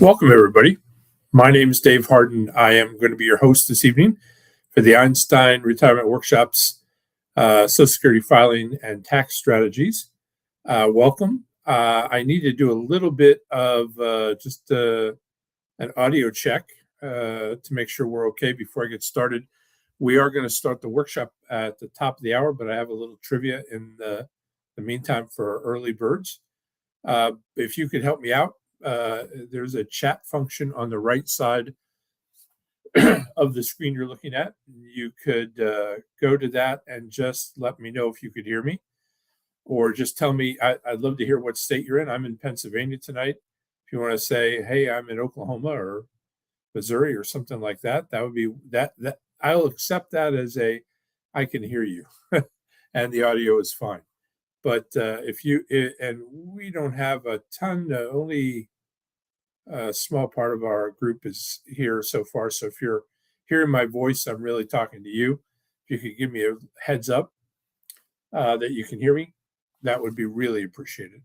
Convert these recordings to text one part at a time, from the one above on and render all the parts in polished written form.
Welcome, everybody. My name is Dave Harden. I am going to be your host this evening for the Einstein Retirement Workshops, Social Security Filing and Tax Strategies. Welcome. I need to do a little bit of just an audio check to make sure we're okay before I get started. We are going to start the workshop at the top of the hour, but I have a little trivia in the meantime for early birds. If you could help me out, there's a chat function on the right side of the screen you're looking at. You could go to that and just let me know if you could hear me, or just tell me. I'd love to hear what state you're in. I'm in Pennsylvania tonight. If you want to say, hey, I'm in Oklahoma or Missouri or something like that, that would be that I'll accept that as I can hear you and the audio is fine. But and we don't have a ton, only a small part of our group is here so far. So if you're hearing my voice, I'm really talking to you. If you could give me a heads up that you can hear me, that would be really appreciated.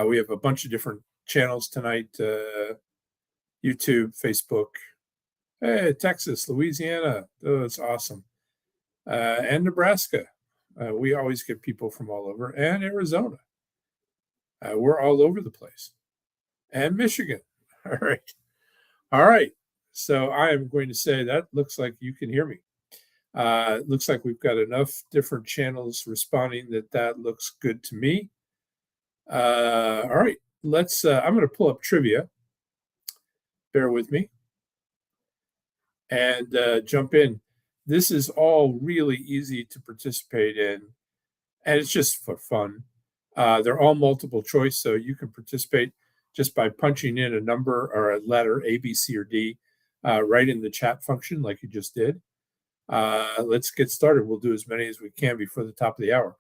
We have a bunch of different channels tonight, YouTube, Facebook, Texas, Louisiana. Oh, that's awesome. And Nebraska. We always get people from all over, and Arizona. We're all over the place. And Michigan. All right. All right. So I am going to say that looks like you can hear me. It looks like we've got enough different channels responding that looks good to me. All right. I'm going to pull up trivia. Bear with me. And jump in. This is all really easy to participate in, and it's just for fun. They're all multiple choice, so you can participate just by punching in a number or a letter, A, B, C, or D, right in the chat function like you just did. Let's get started. We'll do as many as we can before the top of the hour.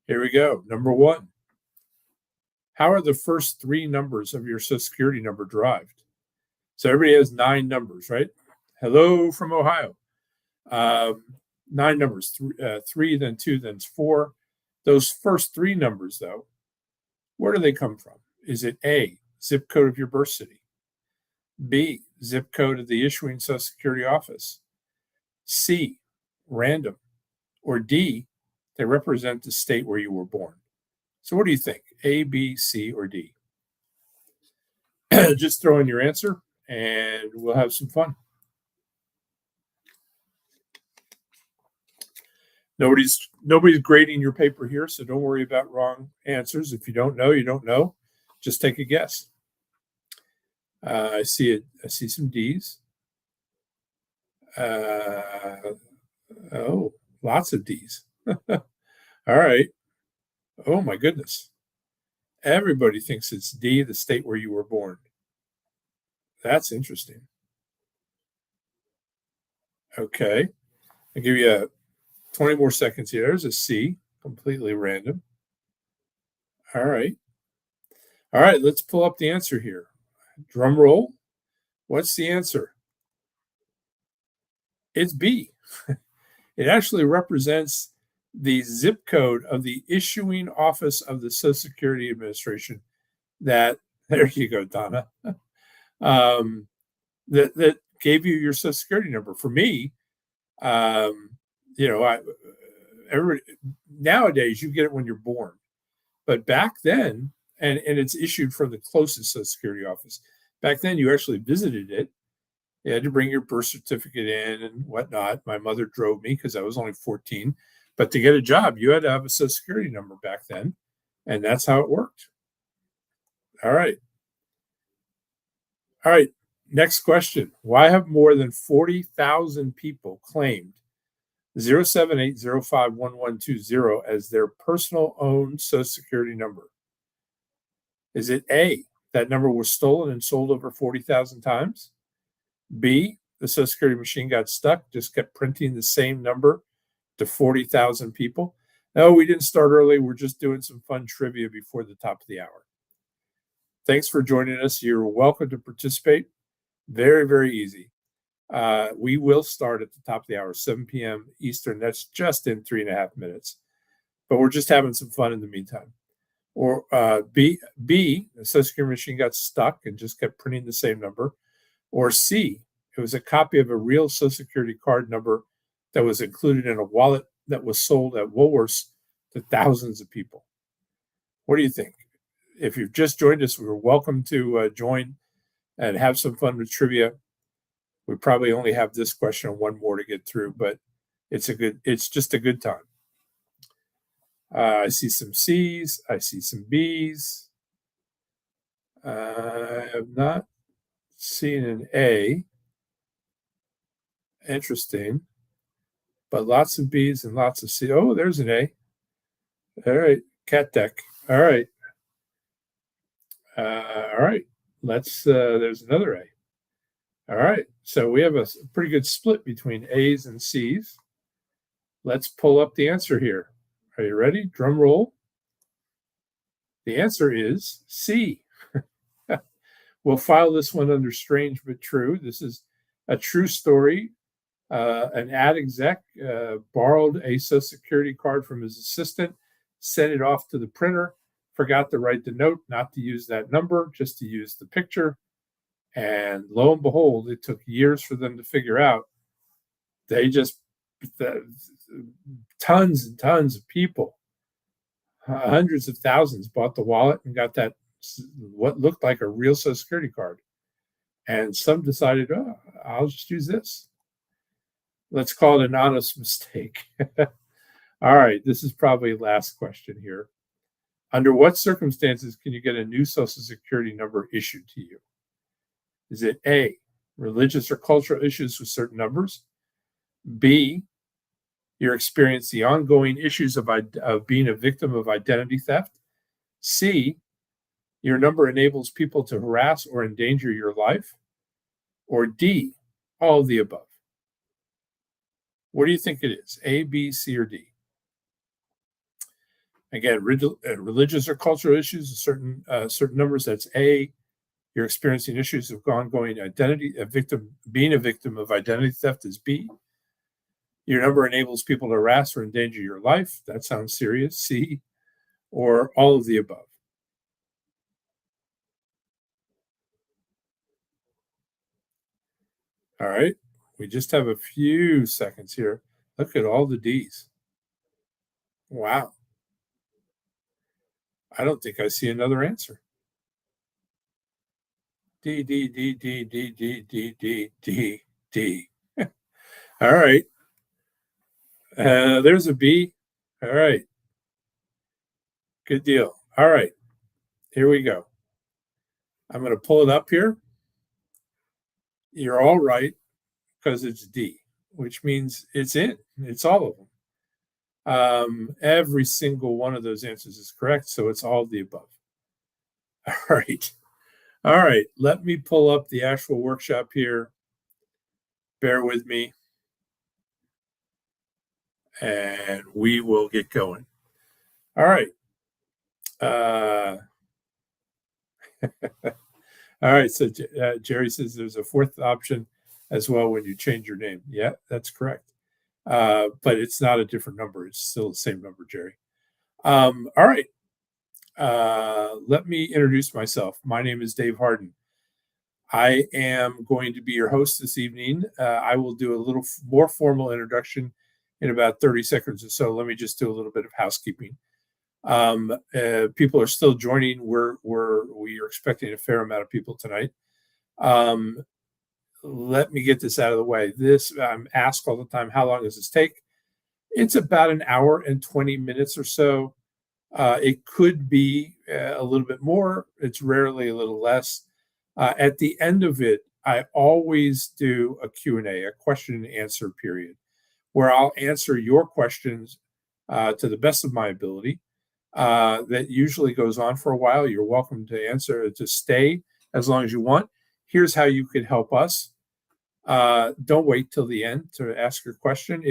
Here we go. Number one. How are the first three numbers of your Social Security number derived? So everybody has 9 numbers, right? Hello from Ohio. 9 numbers, 3, then 2, then 4. Those first 3 numbers, though, where do they come from? Is it A, zip code of your birth city? B, zip code of the issuing Social Security office? C, random? Or D, they represent the state where you were born? So what do you think? A, B, C, or D? Just throw in your answer, and we'll have some fun. Nobody's grading your paper here, so don't worry about wrong answers. If you don't know, you don't know. Just take a guess. I see it. I see some D's. Oh, lots of D's. All right. Oh my goodness. Everybody thinks it's D, the state where you were born. That's interesting. Okay. I'll give you 20 more seconds here. There's a C, completely random. All right. All right, let's pull up the answer here. Drum roll. What's the answer? It's B. It actually represents the zip code of the issuing office of the Social Security Administration. There you go, Donna. That gave you your Social Security number. For me, nowadays you get it when you're born, but back then, and it's issued from the closest Social Security office. Back then, you actually visited it. You had to bring your birth certificate in and whatnot. My mother drove me because I was only 14. But to get a job, you had to have a Social Security number back then, and that's how it worked. All right. All right. Next question. Why have more than 40,000 people claimed 078051120 as their personal owned Social Security number? Is it A, that number was stolen and sold over 40,000 times? B, the Social Security machine got stuck, just kept printing the same number to 40,000 people? No, we didn't start early. We're just doing some fun trivia before the top of the hour. Thanks for joining us. You're welcome to participate. Very, very easy. We will start at the top of the hour, 7 p.m. Eastern. That's just in 3.5 minutes. But we're just having some fun in the meantime. Or B, the Social Security machine got stuck and just kept printing the same number. Or C, it was a copy of a real Social Security card number that was included in a wallet that was sold at Woolworths to thousands of people. What do you think? If you've just joined us, we're welcome to join and have some fun with trivia. We probably only have this question and one more to get through, but it's just a good time. I see some C's. I see some B's. I have not seen an A. Interesting. But lots of B's and lots of C's. Oh, there's an A. All right. Cat deck. All right. All right. There's another A. All right. So we have a pretty good split between A's and C's. Let's pull up the answer here. Are you ready? Drum roll. The answer is C. We'll file this one under strange but true. This is a true story. An ad exec borrowed a Social Security card from his assistant, sent it off to the printer, forgot to write the note, not to use that number, just to use the picture. And lo and behold, it took years for them to figure out. Tons and tons of people, hundreds of thousands, bought the wallet and got that what looked like a real Social Security card. And some decided, oh, I'll just use this. Let's call it an honest mistake. All right, this is probably the last question here. Under what circumstances can you get a new Social Security number issued to you? Is it A, religious or cultural issues with certain numbers? B, you experience the ongoing issues of being a victim of identity theft? C, your number enables people to harass or endanger your life? Or D, all of the above? What do you think it is? A, B, C, or D? Again, religious or cultural issues, certain numbers, that's A. You're experiencing issues of ongoing identity, being a victim of identity theft is B. Your number enables people to harass or endanger your life. That sounds serious, C. Or all of the above? All right. We just have a few seconds here. Look at all the D's. Wow. I don't think I see another answer. D, D, D, D, D, D, D, D, D, D. All right. There's a B. All right. Good deal. All right. Here we go. I'm going to pull it up here. You're all right because it's D, which means it's in. It's all of them. Every single one of those answers is correct, so it's all of the above. All right. All right. Let me pull up the actual workshop here. Bear with me. And we will get going. All right. All right. So Jerry says there's a fourth option as well when you change your name. Yeah, that's correct. But it's not a different number. It's still the same number, Jerry. All right. Let me introduce myself. My name is Dave Harden. I am going to be your host this evening. I will do a little more formal introduction in about 30 seconds or so. Let me just do a little bit of housekeeping. People are still joining. We are expecting a fair amount of people tonight. Let me get this out of the way. I'm asked all the time, how long does this take? It's about an hour and 20 minutes or so. It could be a little bit more. It's rarely a little less. At the end of it, I always do a Q&A, a question and answer period, where I'll answer your questions to the best of my ability. That usually goes on for a while. You're welcome to stay as long as you want. Here's how you could help us. Don't wait till the end to ask your question.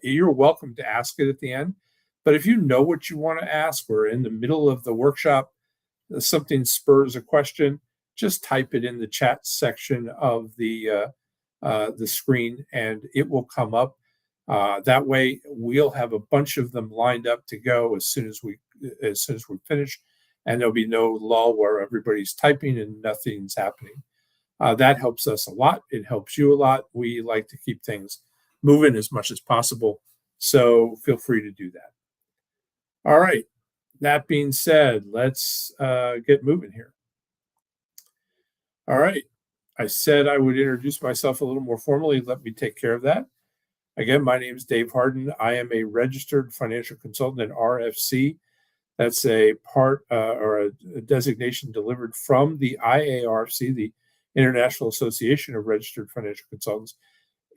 You're welcome to ask it at the end. But if you know what you want to ask, or in the middle of the workshop, something spurs a question, just type it in the chat section of the screen, and it will come up. That way, we'll have a bunch of them lined up to go as soon as we finish. and there'll be no lull where everybody's typing and nothing's happening. That helps us a lot. It helps you a lot. We like to keep things moving as much as possible. So feel free to do that. All right. That being said, let's get moving here. All right. I said I would introduce myself a little more formally. Let me take care of that. Again, my name is Dave Harden. I am a registered financial consultant at RFC. That's a part or a designation delivered from the IARFC, the International Association of Registered Financial Consultants.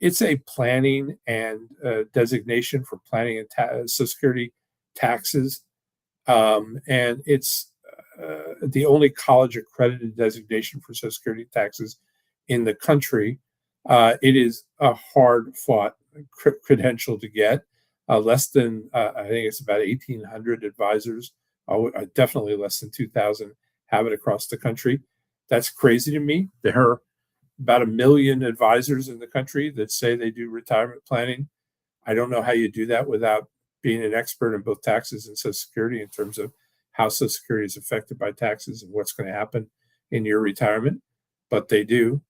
It's a planning and designation for planning and Social Security taxes. And it's the only college accredited designation for Social Security taxes in the country. It is a hard fought credential to get. Less than, I think it's about 1,800 advisors, definitely less than 2,000 have it across the country. That's crazy to me. There are about 1 million advisors in the country that say they do retirement planning. I don't know how you do that without being an expert in both taxes and Social Security in terms of how Social Security is affected by taxes and what's going to happen in your retirement, but they do.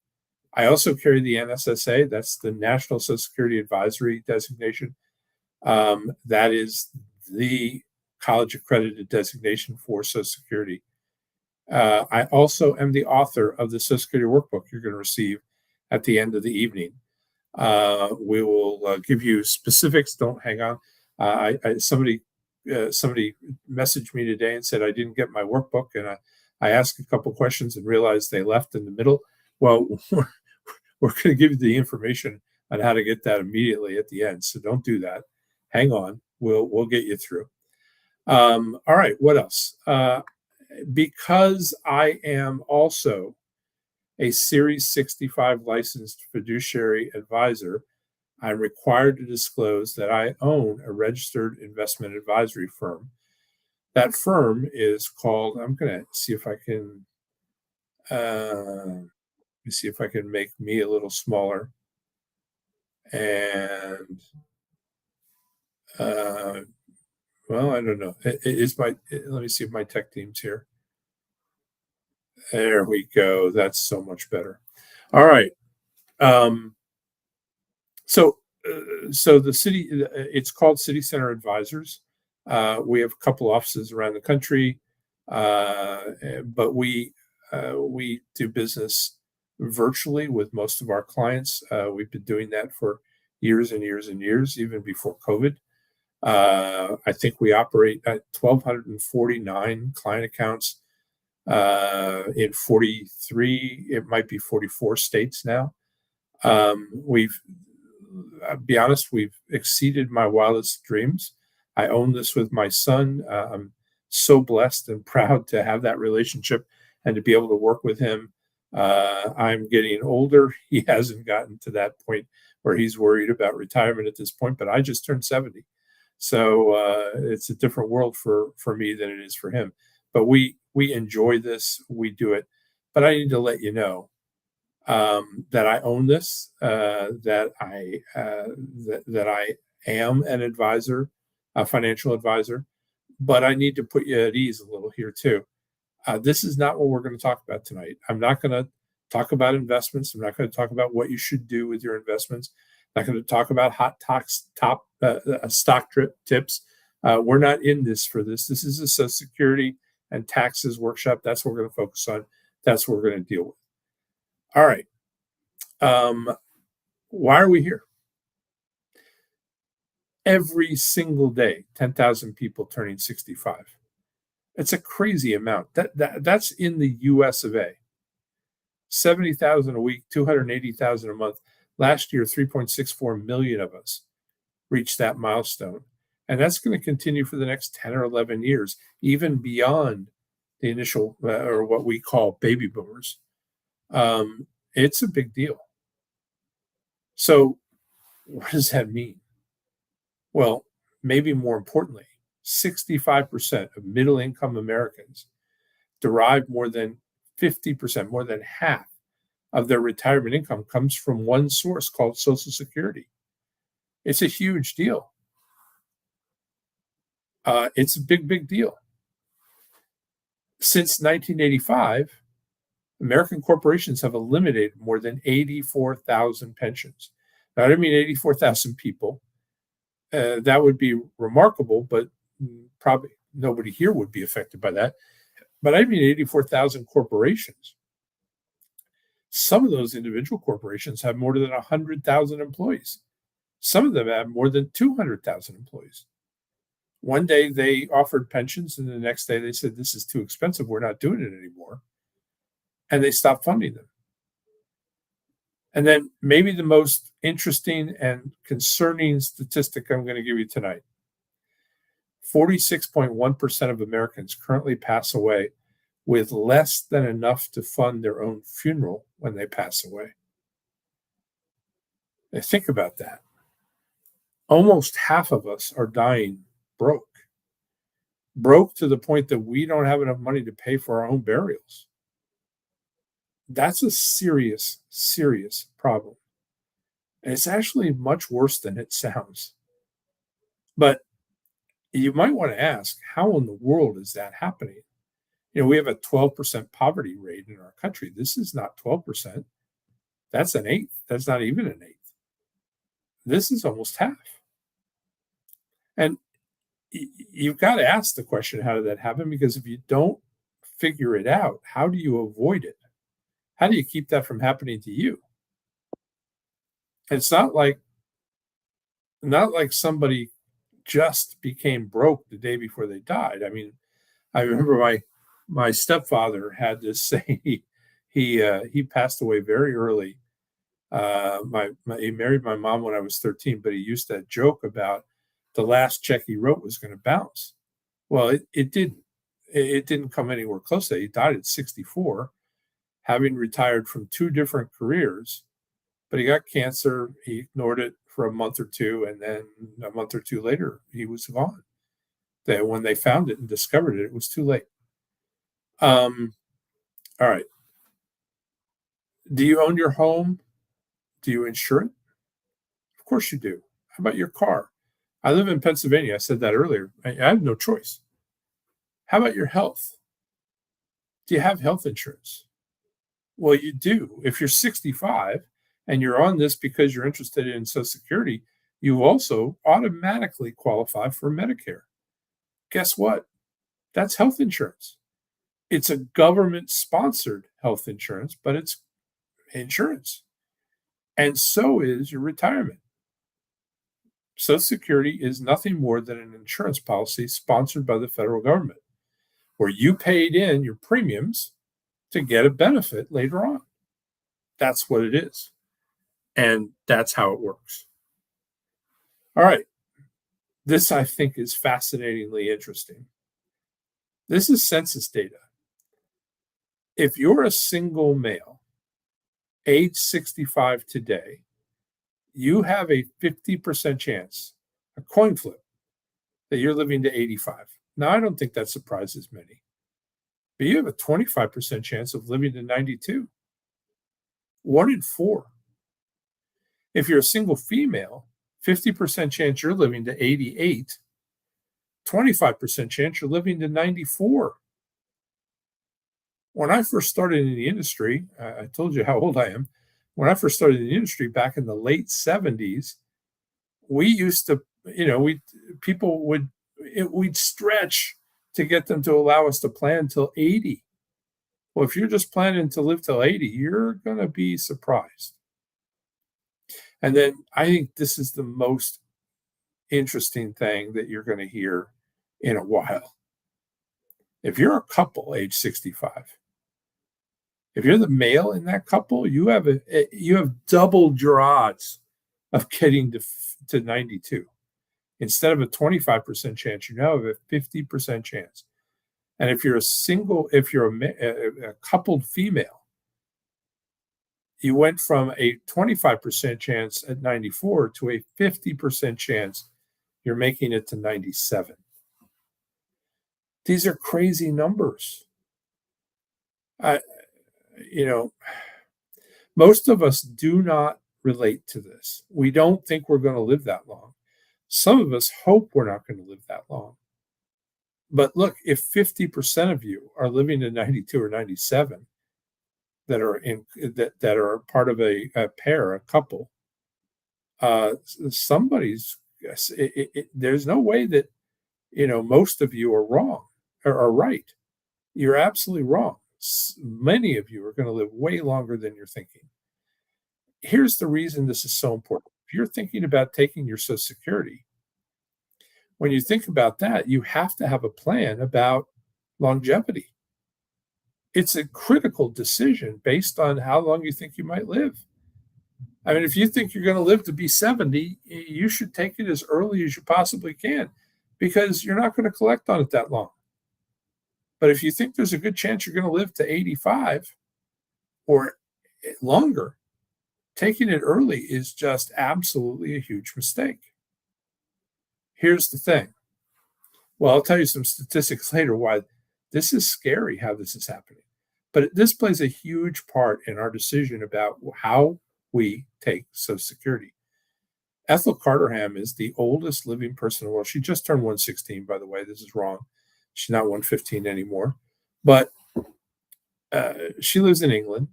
I also carry the NSSA, that's the National Social Security Advisory designation. That is the college accredited designation for Social Security. I also am the author of the Social Security workbook you're going to receive at the end of the evening. We will give you specifics. Don't hang on. Somebody messaged me today and said I didn't get my workbook, and I asked a couple questions and realized they left in the middle. Well, we're going to give you the information on how to get that immediately at the end. So don't do that. Hang on. We'll get you through. All right. What else? Because I am also a Series 65 licensed fiduciary advisor, I'm required to disclose that I own a registered investment advisory firm. That firm is called, I'm going to see if I can, make me a little smaller. And, well, I don't know. Let me see if my tech team's here. There we go. That's so much better. All right. So the city, it's called City Center Advisors. We have a couple offices around the country, but we do business virtually with most of our clients. We've been doing that for years and years and years, even before COVID. I think we operate at 1,249 client accounts in 43, it might be 44 states now. I'll be honest, we've exceeded my wildest dreams. I own this with my son. I'm so blessed and proud to have that relationship and to be able to work with him. I'm getting older. He hasn't gotten to that point where he's worried about retirement at this point, but I just turned 70. So it's a different world for me than it is for him. But we enjoy this. We do it. But I need to let you know that I own this, that I am an advisor, a financial advisor, but I need to put you at ease a little here too. This is not what we're going to talk about tonight. I'm not going to talk about investments. I'm not going to talk about what you should do with your investments. I'm not going to talk about stock tips. We're not in this for this. This is a Social Security and taxes workshop. That's what we're going to focus on. That's what we're going to deal with. All right. Why are we here? Every single day, 10,000 people turning 65. It's a crazy amount. That's in the US of A. 70,000 a week, 280,000 a month. Last year, 3.64 million of us reached that milestone. And that's going to continue for the next 10 or 11 years, even beyond the initial, or what we call baby boomers. It's a big deal. So what does that mean? Well, maybe more importantly, 65% of middle-income Americans derive more than 50%, more than half of their retirement income comes from one source called Social Security. It's a huge deal. It's a big, big deal. Since 1985, American corporations have eliminated more than 84,000 pensions. Now, I don't mean 84,000 people. That would be remarkable, but probably nobody here would be affected by that. But I mean 84,000 corporations. Some of those individual corporations have more than 100,000 employees. Some of them have more than 200,000 employees. One day they offered pensions, and the next day they said, this is too expensive. We're not doing it anymore. And they stopped funding them. And then maybe the most interesting and concerning statistic I'm going to give you tonight. 46.1% of Americans currently pass away with less than enough to fund their own funeral when they pass away. Now, think about that. Almost half of us are dying broke to the point that we don't have enough money to pay for our own burials. That's a serious, serious problem. And it's actually much worse than it sounds. But you might want to ask, how in the world is that happening? We have a 12% poverty rate in our country. This is not 12%. That's an eighth. That's not even an eighth. This is almost half. And you've got to ask the question, how did that happen? Because if you don't figure it out, how do you avoid it? How do you keep that from happening to you? And it's not like somebody just became broke the day before they died. I mean, I remember my stepfather had this saying. He passed away very early. He married my mom when I was 13, but he used that joke about the last check he wrote was going to bounce. Well, it didn't. It didn't come anywhere close to that. He died at 64, having retired from 2 different careers, but he got cancer. He ignored it for a month or two, and then a month or two later, he was gone. When they found it and discovered it, it was too late. All right. Do you own your home? Do you insure it? Of course you do. How about your car? I live in Pennsylvania. I said that earlier. I have no choice. How about your health? Do you have health insurance? Well, you do. If you're 65 and you're on this because you're interested in Social Security, you also automatically qualify for Medicare. Guess what? That's health insurance. It's a government-sponsored health insurance, but it's insurance. And so is your retirement. Social Security is nothing more than an insurance policy sponsored by the federal government, where you paid in your premiums to get a benefit later on. That's what it is. And that's how it works. All right. This, I think, is fascinatingly interesting. This is census data. If you're a single male, age 65 today, you have a 50% chance, a coin flip, that you're living to 85. Now, I don't think that surprises many, but you have a 25% chance of living to 92. 1 in 4. If you're a single female, 50% chance you're living to 88, 25% chance you're living to 94. When I first started in the industry, I told you how old I am. When I first started in the industry back in the late 70s, we used to, we'd stretch to get them to allow us to plan till 80. Well, if you're just planning to live till 80, you're going to be surprised. And then I think this is the most interesting thing that you're going to hear in a while. If you're a couple age 65, if you're the male in that couple, you have doubled your odds of getting to 92. Instead of a 25% chance, you now have a 50% chance. And if you're a coupled female, you went from a 25% chance at 94 to a 50% chance you're making it to 97. These are crazy numbers. Most of us do not relate to this. We don't think we're going to live that long. Some of us hope we're not going to live that long. But look, if 50% of you are living to 92 or 97 that are part of a pair, a couple, somebody's there's no way that most of you are wrong or are right. You're absolutely wrong. Many of you are going to live way longer than you're thinking. Here's the reason this is so important. If you're thinking about taking your Social Security, when you think about that, you have to have a plan about longevity. It's a critical decision based on how long you think you might live. I mean, if you think you're going to live to be 70, you should take it as early as you possibly can because you're not going to collect on it that long. But if you think there's a good chance you're going to live to 85 or longer, taking it early is just absolutely a huge mistake. Here's the thing. Well, I'll tell you some statistics later why this is scary how this is happening. But this plays a huge part in our decision about how we take Social Security. Ethel Carterham is the oldest living person in the world. She just turned 116, by the way. This is wrong. She's not 115 anymore. But she lives in England.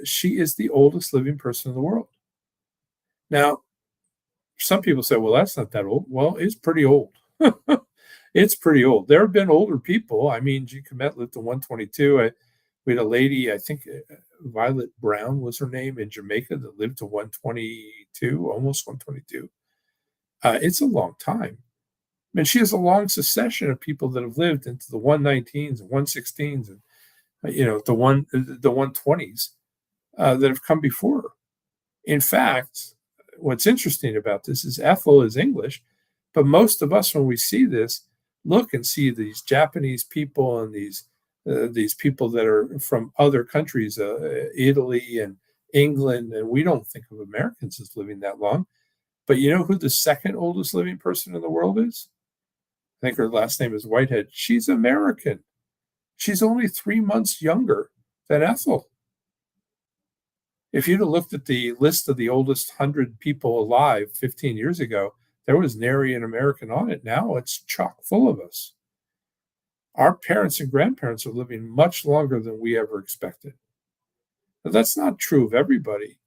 She is the oldest living person in the world. Now, some people say, well, that's not that old. Well, it's pretty old. It's pretty old. There have been older people. I mean, Jean Comet lived to 122. We had a lady, I think Violet Brown was her name, in Jamaica that lived to 122, almost 122. It's a long time. I mean, she has a long succession of people that have lived into the 119s and 116s and the 120s that have come before her. In fact, what's interesting about this is Ethel is English, but most of us, when we see this, look and see these Japanese people and these people that are from other countries, Italy and England, and we don't think of Americans as living that long. But you know who the second oldest living person in the world is? I think her last name is Whitehead. She's American. She's only 3 months younger than Ethel. If you'd have looked at the list of the oldest 100 people alive 15 years ago, there was nary an American on it. Now it's chock full of us. Our parents and grandparents are living much longer than we ever expected. Now, that's not true of everybody,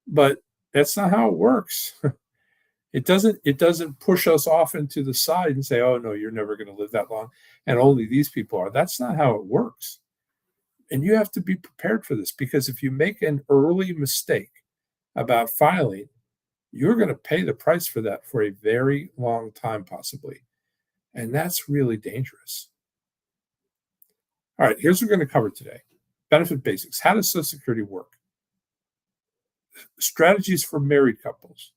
but that's not how it works. It doesn't push us off into the side and say, oh, no, you're never going to live that long, and only these people are. That's not how it works. And you have to be prepared for this, because if you make an early mistake about filing, you're going to pay the price for that for a very long time, possibly. And that's really dangerous. All right, here's what we're going to cover today. Benefit basics. How does Social Security work? Strategies for married couples.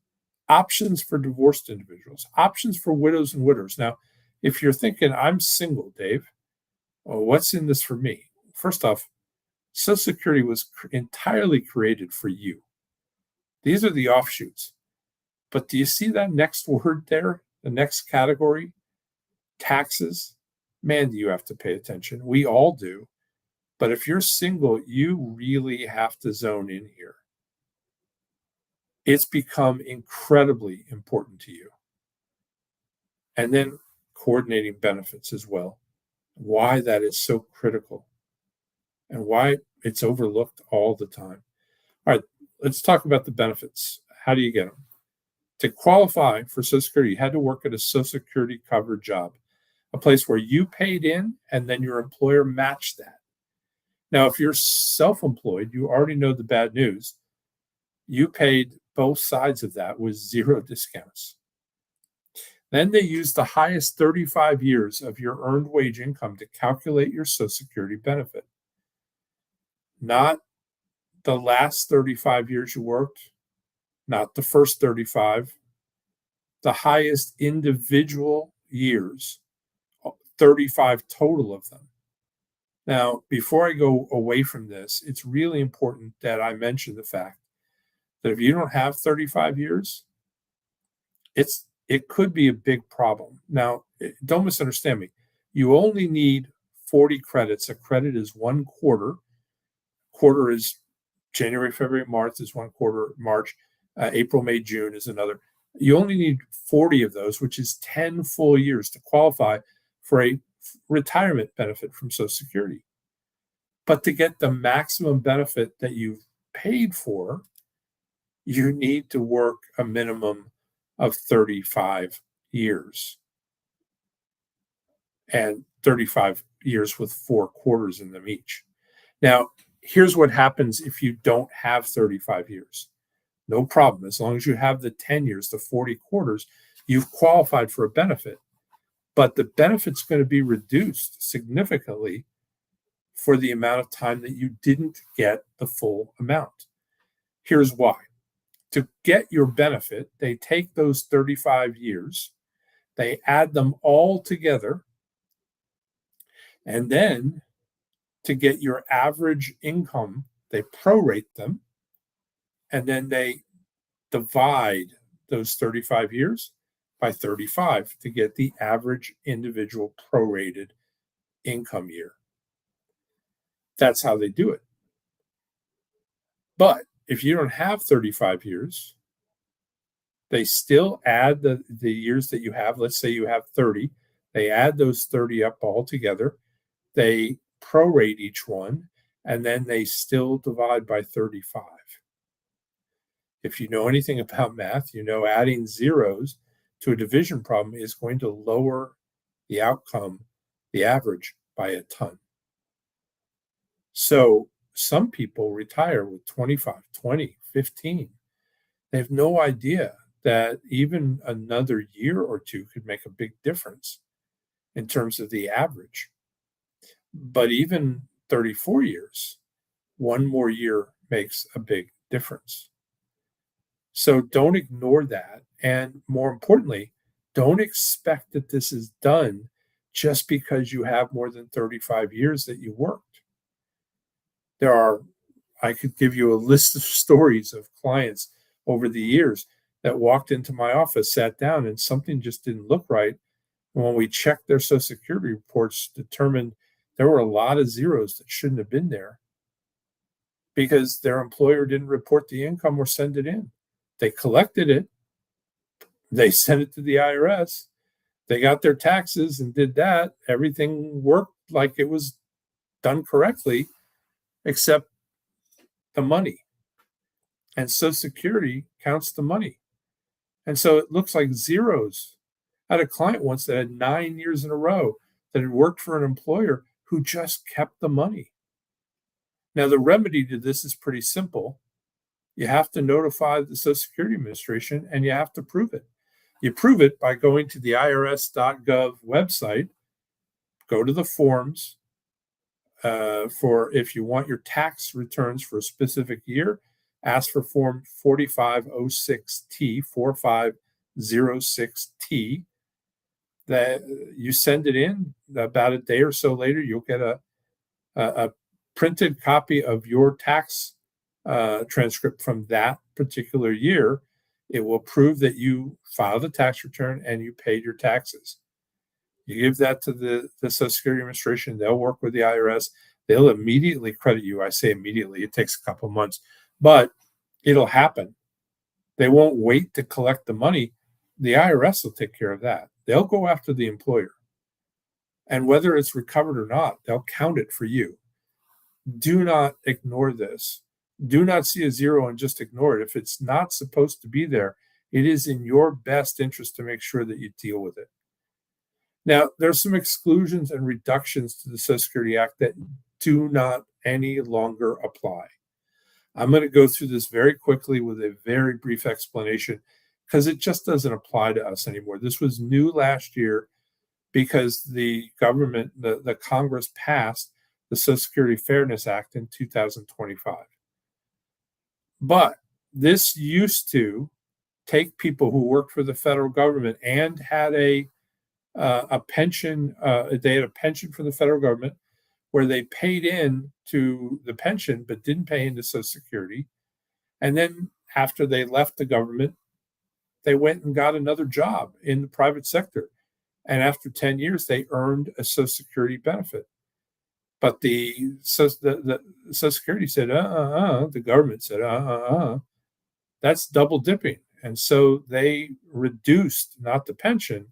Options for divorced individuals. Options for widows and widowers. Now, if you're thinking, I'm single, Dave, well, what's in this for me? First off, Social Security was entirely created for you. These are the offshoots. But do you see that next word there? The next category? Taxes. Man, do you have to pay attention. We all do. But if you're single, you really have to zone in here. It's become incredibly important to you. And then coordinating benefits as well. Why that is so critical and why it's overlooked all the time. All right, let's talk about the benefits. How do you get them? To qualify for Social Security, you had to work at a Social Security covered job, a place where you paid in and then your employer matched that. Now, if you're self-employed, you already know the bad news. You paid both sides of that with zero discounts. Then they use the highest 35 years of your earned wage income to calculate your Social Security benefit. Not the last 35 years you worked, not the first 35, the highest individual years, 35 total of them. Now, before I go away from this, it's really important that I mention the fact that if you don't have 35 years, it could be a big problem. Now, don't misunderstand me. You only need 40 credits. A credit is 1 quarter. Quarter is January, February, March is 1 quarter. March, April, May, June is another. You only need 40 of those, which is 10 full years to qualify for a retirement benefit from Social Security. But to get the maximum benefit that you've paid for, you need to work a minimum of 35 years, and 35 years with 4 quarters in them each. Now, here's what happens if you don't have 35 years. No problem. As long as you have the 10 years, the 40 quarters, you've qualified for a benefit. But the benefit's going to be reduced significantly for the amount of time that you didn't get the full amount. Here's why. To get your benefit, they take those 35 years, they add them all together, and then to get your average income, they prorate them, and then they divide those 35 years by 35 to get the average individual prorated income year. That's how they do it. But if you don't have 35 years, they still add the years that you have. Let's say you have 30. They add those 30 up all together. They prorate each one, and then they still divide by 35. If you know anything about math, you know adding zeros to a division problem is going to lower the outcome, the average, by a ton. So some people retire with 25, 20, 15. They have no idea that even another year or two could make a big difference in terms of the average. But even 34 years, one more year makes a big difference. So don't ignore that. And more importantly, don't expect that this is done just because you have more than 35 years that you worked. I could give you a list of stories of clients over the years that walked into my office, sat down, and something just didn't look right. And when we checked their Social Security reports, determined there were a lot of zeros that shouldn't have been there because their employer didn't report the income or send it in. They collected it. They sent it to the IRS. They got their taxes and did that. Everything worked like it was done correctly, except the money. And Social Security counts the money. And so it looks like zeros. I had a client once that had 9 years in a row that had worked for an employer who just kept the money. Now, the remedy to this is pretty simple. You have to notify the Social Security Administration, and you have to prove it. You prove it by going to the irs.gov website, go to the forms for if you want your tax returns for a specific year, ask for form 4506T, 4506T. That you send it in. About a day or so later, you'll get a printed copy of your tax transcript from that particular year. It will prove that you filed a tax return and you paid your taxes. You give that to the Social Security Administration. They'll work with the IRS. They'll immediately credit you. I say immediately. It takes a couple months, but it'll happen. They won't wait to collect the money. The IRS will take care of that. They'll go after the employer. And whether it's recovered or not, they'll count it for you. Do not ignore this. Do not see a zero and just ignore it. If it's not supposed to be there, it is in your best interest to make sure that you deal with it. Now, there's some exclusions and reductions to the Social Security Act that do not any longer apply. I'm going to go through this very quickly with a very brief explanation because it just doesn't apply to us anymore. This was new last year because the government, the Congress passed the Social Security Fairness Act in 2025. But this used to take people who worked for the federal government and had a pension. They had a pension from the federal government where they paid in to the pension but didn't pay into Social Security. And then after they left the government, they went and got another job in the private sector. And after 10 years, they earned a Social Security benefit. But the Social Security said, the government said, that's double dipping. And so they reduced not the pension,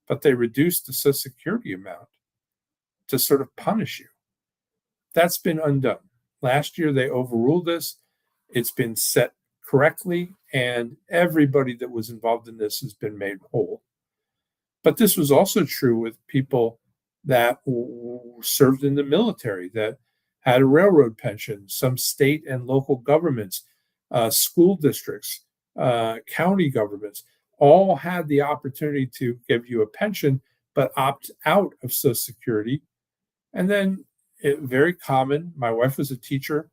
but they reduced the Social Security amount to sort of punish you. That's been undone. Last year, they overruled this. It's been set correctly, and everybody that was involved in this has been made whole. But this was also true with people that served in the military, that had a railroad pension, some state and local governments, school districts, county governments, all had the opportunity to give you a pension, but opt out of Social Security. And then, very common, my wife was a teacher,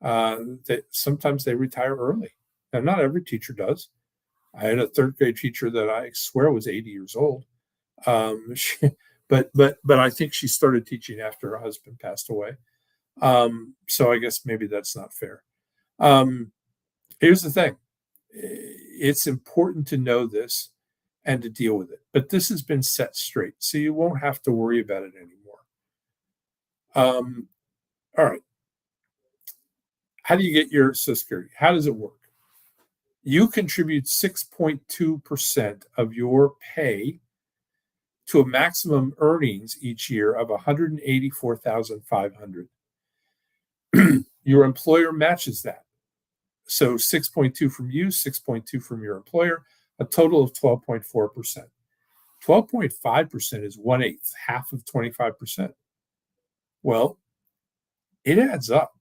that sometimes they retire early. Now, not every teacher does. I had a third grade teacher that I swear was 80 years old. She, but I think she started teaching after her husband passed away. So I guess maybe that's not fair. Um, Here's the thing: it's important to know this and to deal with it. But this has been set straight, so you won't have to worry about it anymore. Um, all right. How do you get your Social Security? How does it work? You contribute 6.2% of your pay to a maximum earnings each year of 184,500. Your employer matches that. So 6.2 from you, 6.2 from your employer, a total of 12.4%. 12.5% is 1/8, half of 25%. Well, it adds up.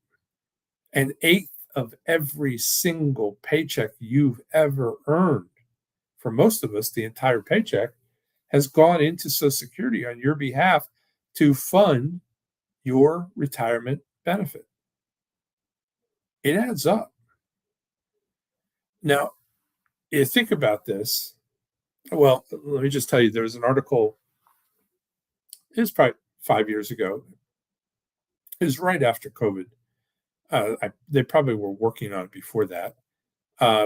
An eighth of every single paycheck you've ever earned, for most of us, the entire paycheck, has gone into Social Security on your behalf to fund your retirement benefit. It adds up. Now, you think about this. Well, let me just tell you, there was an article, it was probably 5 years ago. It was right after COVID. They probably were working on it before that.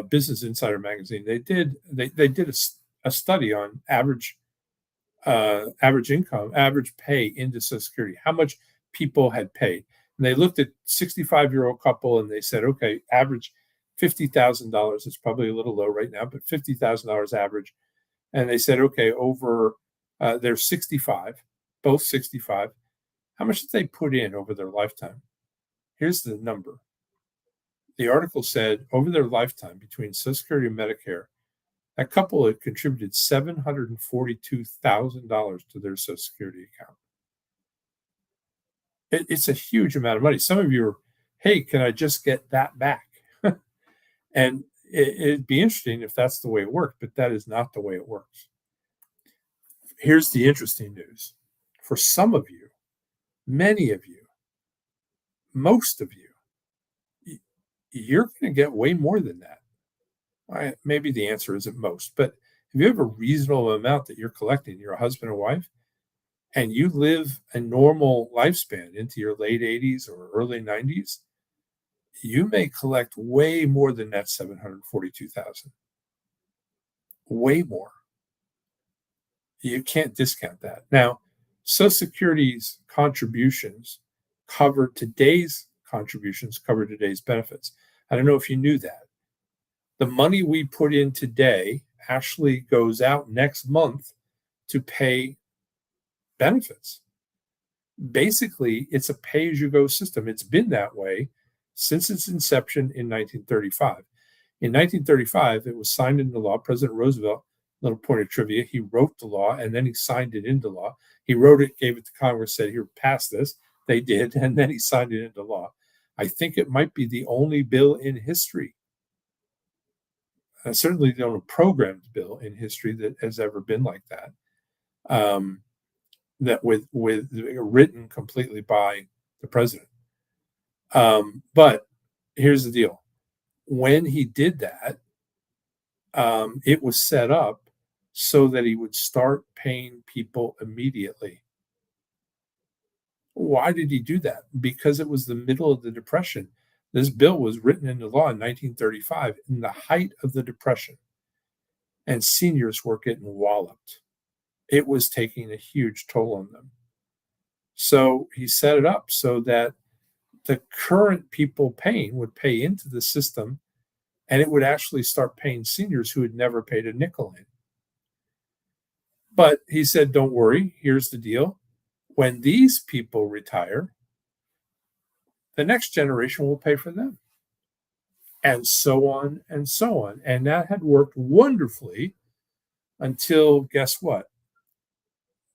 Business Insider magazine, they did a study on average income, average pay into Social Security, how much people had paid. And they looked at 65-year-old couple and they said, okay, average $50,000. It's probably a little low right now, but $50,000 average. And they said, okay, over they're 65, both 65. How much did they put in over their lifetime? Here's the number. The article said over their lifetime between Social Security and Medicare, that couple had contributed $742,000 to their Social Security account. It's a huge amount of money. Some of you are, hey, can I just get that back? And it'd be interesting if that's the way it worked, but that is not the way it works. Here's the interesting news. For some of you, many of you, most of you, you're going to get way more than that. Maybe the answer isn't most, but if you have a reasonable amount that you're collecting, you're a husband and wife, and you live a normal lifespan into your late 80s or early 90s, you may collect way more than that 742,000. Way more. You can't discount that. Now, Social Security's contributions cover today's benefits. I don't know if you knew that. The money we put in today actually goes out next month to pay benefits. Basically, it's a pay-as-you-go system. It's been that way since its inception in 1935. In 1935, it was signed into law. President Roosevelt, little point of trivia, he wrote the law and then he signed it into law. He wrote it, gave it to Congress, said, here, pass this. They did, and then he signed it into law. I think it might be the only bill in history, certainly the only programmed bill in history that has ever been like that. That with written completely by the president. But here's the deal: when he did that, it was set up so that he would start paying people immediately. Why did he do that? Because it was the middle of the Depression. This bill was written into law in 1935 in the height of the Depression, and seniors were getting walloped. It was taking a huge toll on them. So he set it up so that the current people paying would pay into the system and it would actually start paying seniors who had never paid a nickel in. But he said, don't worry, here's the deal. When these people retire, the next generation will pay for them. And so on and so on. And that had worked wonderfully until, guess what?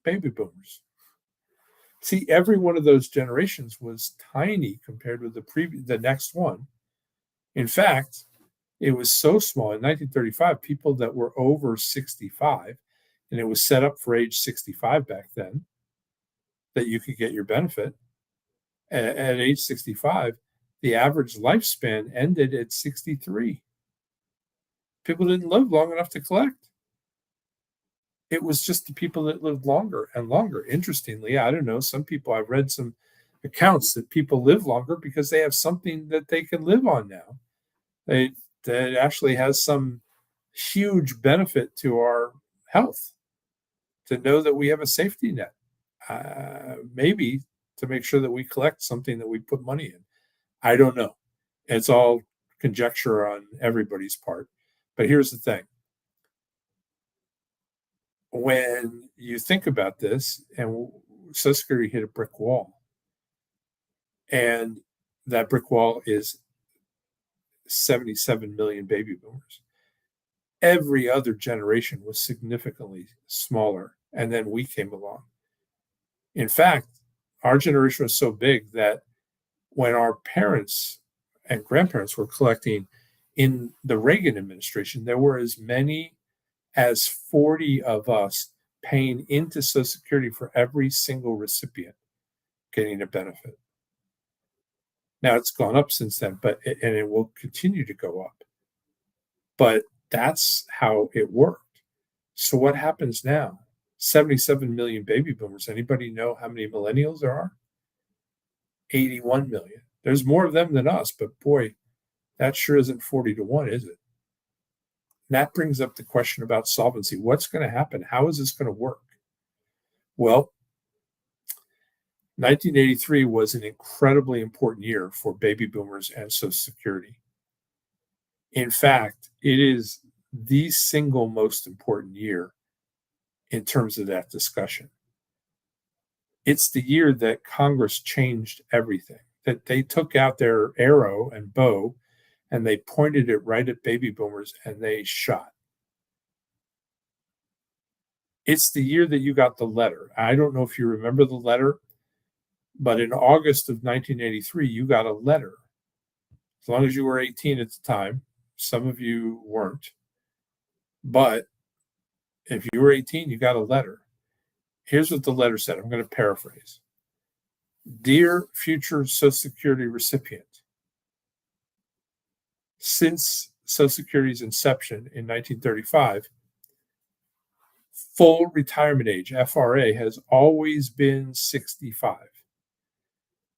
Baby boomers. See, every one of those generations was tiny compared with the next one. In fact, it was so small in 1935, people that were over 65, and it was set up for age 65 back then, that you could get your benefit. At age 65, the average lifespan ended at 63. People didn't live long enough to collect. It was just the people that lived longer and longer. Interestingly, I don't know, some people, I've read some accounts that people live longer because they have something that they can live on now. That actually has some huge benefit to our health, to know that we have a safety net, maybe to make sure that we collect something that we put money in. I don't know. It's all conjecture on everybody's part. But here's the thing. When you think about this, and Social Security hit a brick wall, and that brick wall is 77 million baby boomers. Every other generation was significantly smaller, and then we came along. In fact, our generation was so big that when our parents and grandparents were collecting in the Reagan administration, there were as many as 40 of us paying into Social Security for every single recipient getting a benefit. Now it's gone up since then, and it will continue to go up. But that's how it worked. So what happens now? 77 million baby boomers. Anybody know how many millennials there are? 81 million. There's more of them than us, but boy, that sure isn't 40 to 1, is it? And that brings up the question about solvency. What's going to happen? How is this going to work? Well, 1983 was an incredibly important year for baby boomers and Social Security. In fact, it is the single most important year in terms of that discussion. It's the year that Congress changed everything, that they took out their arrow and bow and they pointed it right at baby boomers and they shot. It's the year that you got the letter. I don't know if you remember the letter, but in August of 1983, you got a letter. As long as you were 18 at the time, some of you weren't. But if you were 18, you got a letter. Here's what the letter said. I'm going to paraphrase. Dear future Social Security recipient, since Social Security's inception in 1935, full retirement age, FRA, has always been 65.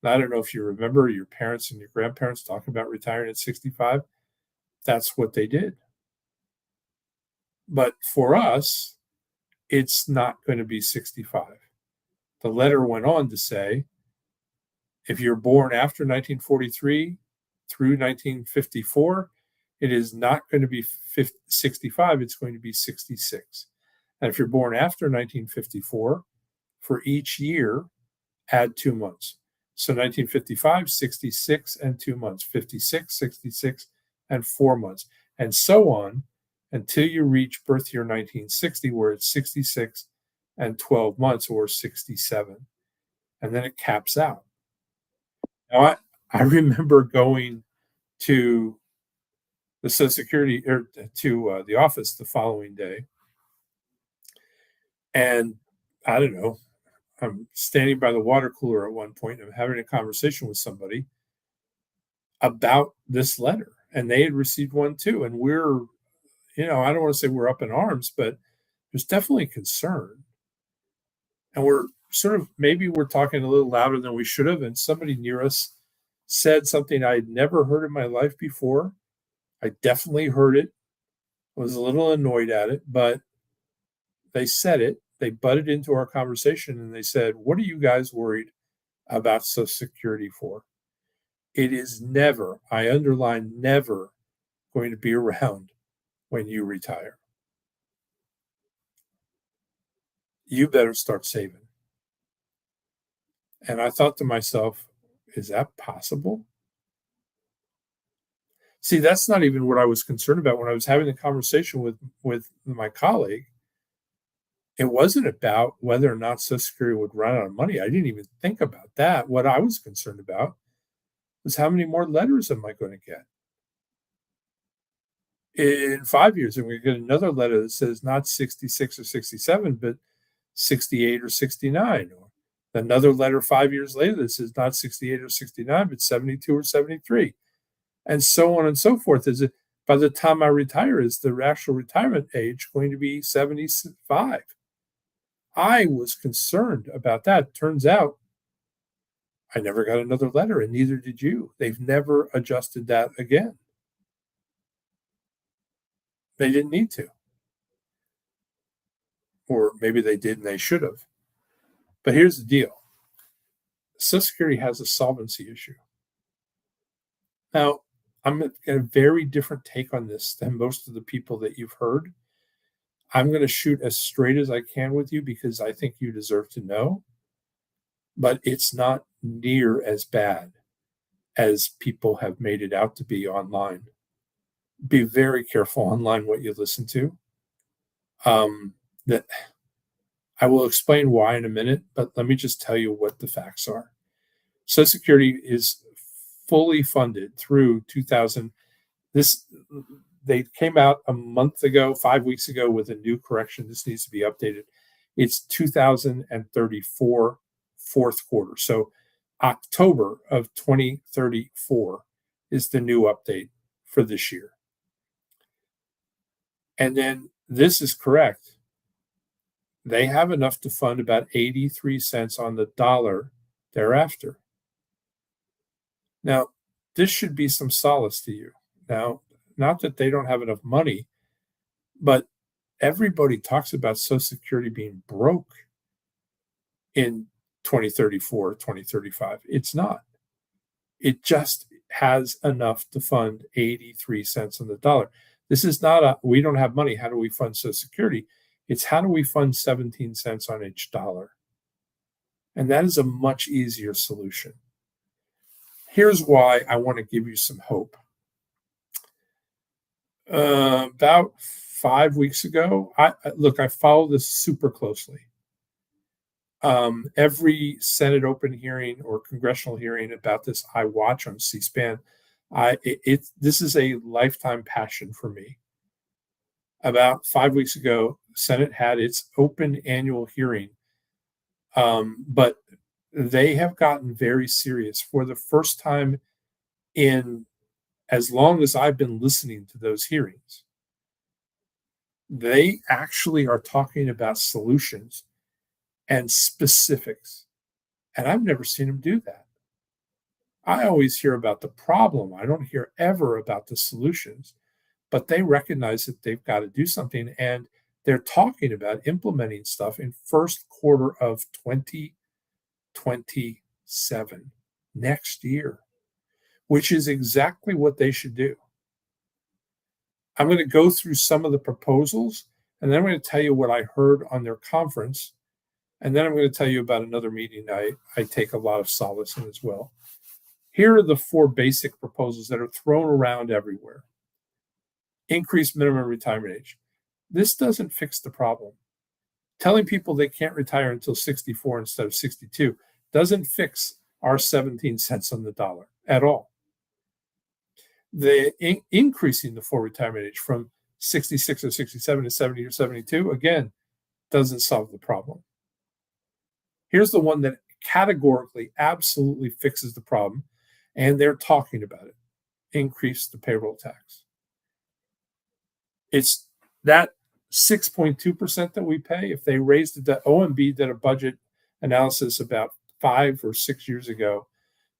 Now, I don't know if you remember your parents and your grandparents talking about retiring at 65. That's what they did. But for us, it's not going to be 65. The letter went on to say, if you're born after 1943 through 1954, it is not going to be 65, it's going to be 66. And if you're born after 1954, for each year, add 2 months. So 1955, 66 and 2 months, 56, 66 and 4 months, and so on until you reach birth year 1960, where it's 66 and 12 months, or 67. And then it caps out. Now, I remember going to the Social Security, or to the office the following day. And I don't know, I'm standing by the water cooler at one point, and I'm having a conversation with somebody about this letter. And they had received one too. And we're, I don't want to say we're up in arms, but there's definitely concern. And we're maybe we're talking a little louder than we should have. And somebody near us said something I'd never heard in my life before. I definitely heard it, was a little annoyed at it, but they said it. They butted into our conversation and they said, what are you guys worried about Social Security for? It is never, I underline never, going to be around when you retire. You better start saving. And I thought to myself, is that possible? See, that's not even what I was concerned about when I was having the conversation with my colleague. It wasn't about whether or not Social Security would run out of money. I didn't even think about that. What I was concerned about was how many more letters am I going to get? In 5 years, I'm going to get another letter that says not 66 or 67, but 68 or 69. Or another letter 5 years later that says not 68 or 69, but 72 or 73. And so on and so forth. Is it by the time I retire, is the actual retirement age going to be 75? I was concerned about that. Turns out I never got another letter, and neither did you. They've never adjusted that again. They didn't need to. Or maybe they did and they should have. But here's the deal. Social Security has a solvency issue. Now, I'm going to get a very different take on this than most of the people that you've heard. I'm going to shoot as straight as I can with you because I think you deserve to know. But it's not near as bad as people have made it out to be online. Be very careful online what you listen to. That I will explain why in a minute, but let me just tell you what the facts are. Social Security is fully funded through 2000. They came out a month ago, 5 weeks ago, with a new correction. This needs to be updated. It's 2034 fourth quarter. So October of 2034 is the new update for this year. And then this is correct. They have enough to fund about 83 cents on the dollar thereafter. Now, this should be some solace to you. Now, not that they don't have enough money, but everybody talks about Social Security being broke in 2034, 2035. It's not. It just has enough to fund 83 cents on the dollar. This is not a, we don't have money. How do we fund Social Security? It's how do we fund 17 cents on each dollar? And that is a much easier solution. Here's why I want to give you some hope. About 5 weeks ago, I follow this super closely. Every Senate open hearing or congressional hearing about this, I watch on C-SPAN. This is a lifetime passion for me. About 5 weeks ago, the Senate had its open annual hearing, but they have gotten very serious for the first time in as long as I've been listening to those hearings. They actually are talking about solutions and specifics. And I've never seen them do that. I always hear about the problem. I don't hear ever about the solutions, but they recognize that they've got to do something. And they're talking about implementing stuff in first quarter of 2027, next year, which is exactly what they should do. I'm going to go through some of the proposals, and then I'm going to tell you what I heard on their conference. And then I'm going to tell you about another meeting I take a lot of solace in as well. Here are the 4 basic proposals that are thrown around everywhere. Increase minimum retirement age. This doesn't fix the problem. Telling people they can't retire until 64 instead of 62 doesn't fix our 17 cents on the dollar at all. Increasing the full retirement age from 66 or 67 to 70 or 72, again, doesn't solve the problem. Here's the one that categorically, absolutely fixes the problem, and they're talking about it. Increase the payroll tax. It's that 6.2% that we pay. If they raised it, the OMB did a budget analysis about 5 or 6 years ago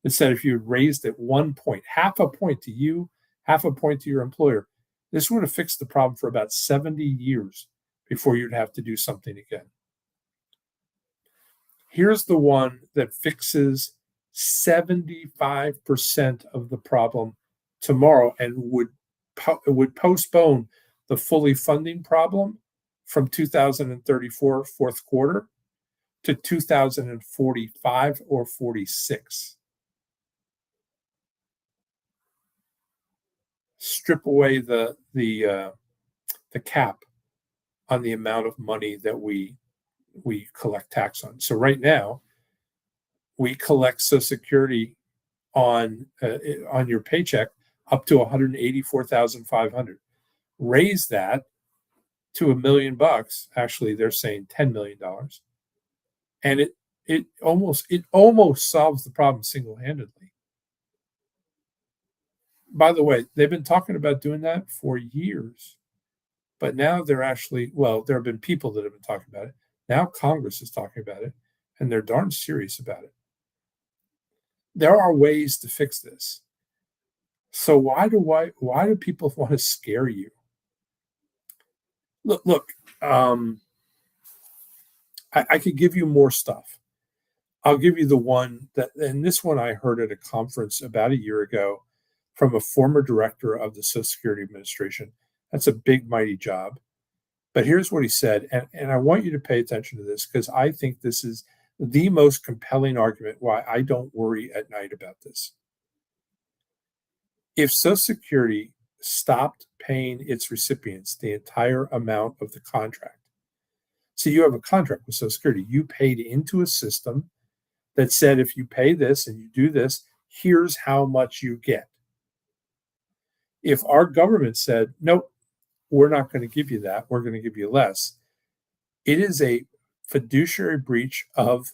that said if you had raised it 1 point, half a point to you, half a point to your employer, this would have fixed the problem for about 70 years before you'd have to do something again. Here's the one that fixes 75% of the problem tomorrow and would it would postpone the fully funding problem from 2034 fourth quarter to 2045 or 46. Strip away the cap on the amount of money that we collect tax on. So right now, we collect Social Security on your paycheck up to 184,500. Raise that to $1 million. Actually, they're saying $10 million, and it almost solves the problem single-handedly. By the way, they've been talking about doing that for years, but now they're actually, well, there have been people that have been talking about it. Now Congress is talking about it, and they're darn serious about it. There are ways to fix this. So why do people want to scare you? Look. I could give you more stuff. I'll give you the one that, and this one I heard at a conference about a year ago from a former director of the Social Security Administration. That's a big, mighty job. But here's what he said, and I want you to pay attention to this because I think this is the most compelling argument why I don't worry at night about this. If Social Security stopped paying its recipients the entire amount of the contract, so you have a contract with Social Security, you paid into a system that said if you pay this and you do this, here's how much you get. If our government said, nope, we're not going to give you that, we're going to give you less, it is a fiduciary breach of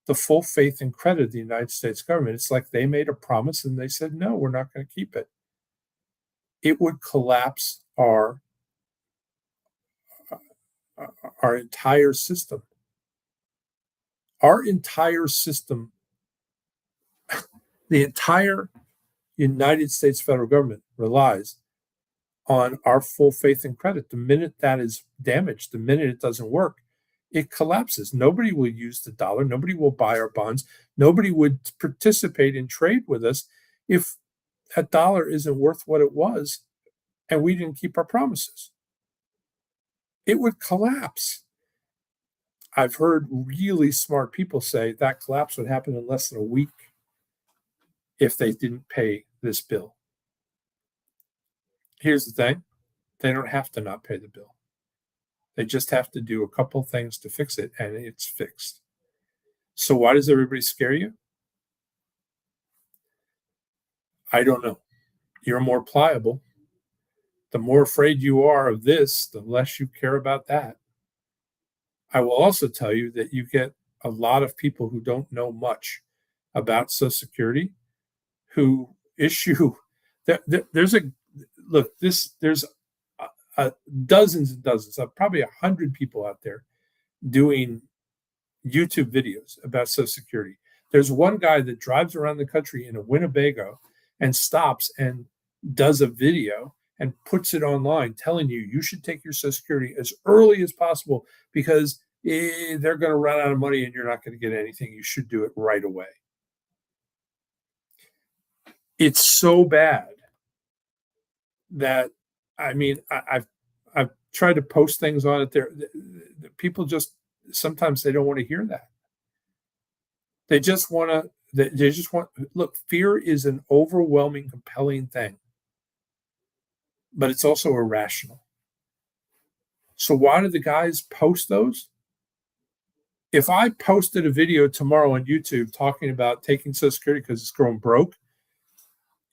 the full faith and credit of the United States government. It's like they made a promise and they said, no, we're not going to keep it. It would collapse our entire system. Our entire system, the entire United States federal government relies on our full faith and credit. The minute that is damaged, the minute it doesn't work, it collapses. Nobody will use the dollar. Nobody will buy our bonds. Nobody would participate in trade with us if that dollar isn't worth what it was and we didn't keep our promises. It would collapse. I've heard really smart people say that collapse would happen in less than a week if they didn't pay this bill. Here's the thing. They don't have to not pay the bill. They just have to do a couple things to fix it, and it's fixed. So why does everybody scare you? I don't know. You're more pliable. The more afraid you are of this, the less you care about that. I will also tell you that you get a lot of people who don't know much about Social Security who issue there's dozens and dozens of probably 100 people out there doing YouTube videos about Social Security. There's one guy that drives around the country in a Winnebago and stops and does a video and puts it online telling you should take your Social Security as early as possible because they're going to run out of money and you're not going to get anything. You should do it right away. It's so bad that, I mean, I've tried to post things on it there. People just, sometimes they don't want to hear that. They just want look, fear is an overwhelming, compelling thing, but it's also irrational. So why do the guys post those? If I posted a video tomorrow on YouTube talking about taking Social Security because it's growing broke,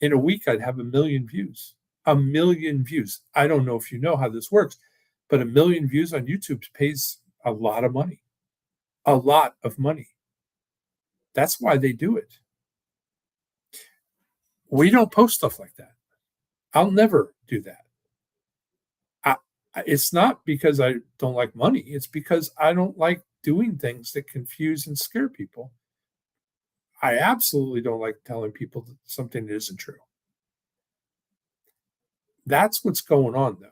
in a week I'd have 1 million views. 1 million views. I don't know if you know how this works, but 1 million views on YouTube pays a lot of money. A lot of money. That's why they do it. We don't post stuff like that. I'll never do that. It's not because I don't like money. It's because I don't like doing things that confuse and scare people. I absolutely don't like telling people something that isn't true. That's what's going on, though.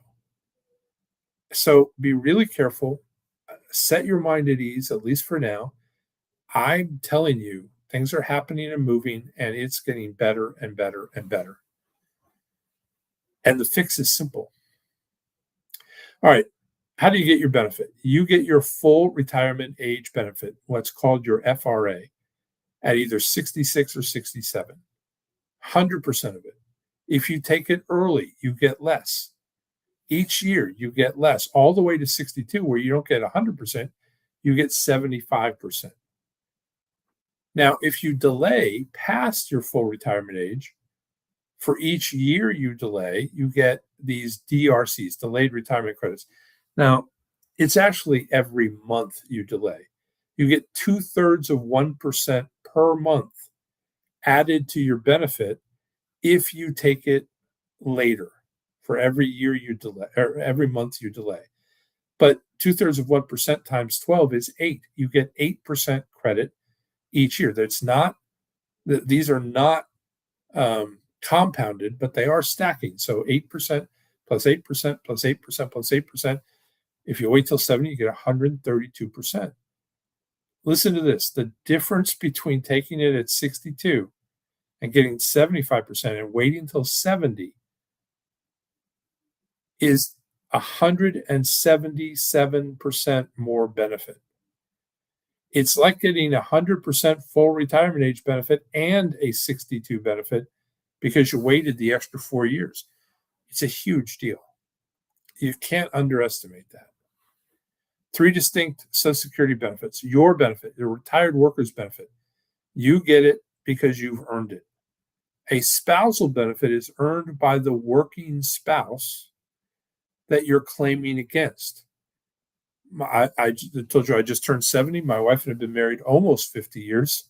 So be really careful. Set your mind at ease, at least for now. I'm telling you, things are happening and moving, and it's getting better and better and better. And the fix is simple. All right. How do you get your benefit? You get your full retirement age benefit, what's called your FRA, at either 66 or 67. 100% of it. If you take it early, you get less. Each year, you get less, all the way to 62, where you don't get 100%, you get 75%. Now, if you delay past your full retirement age, for each year you delay, you get these DRCs, delayed retirement credits. Now, it's actually every month you delay. You get 2/3 of 1% per month added to your benefit if you take it later for every year you delay or every month you delay. But 2/3 of 1% times 12 is 8. You get 8% credit each year. That's not, these are not compounded, but they are stacking. So 8% plus 8% plus 8% plus 8%. If you wait till 70, you get 132%. Listen to this. The difference between taking it at 62 and getting 75% and waiting till 70 is 177% more benefit. It's like getting 100% full retirement age benefit and a 62 benefit because you waited the extra 4 years. It's a huge deal. You can't underestimate that. 3 distinct Social Security benefits. Your benefit, your retired workers benefit. You get it because you've earned it. A spousal benefit is earned by the working spouse that you're claiming against. I told you I just turned 70. My wife had been married almost 50 years.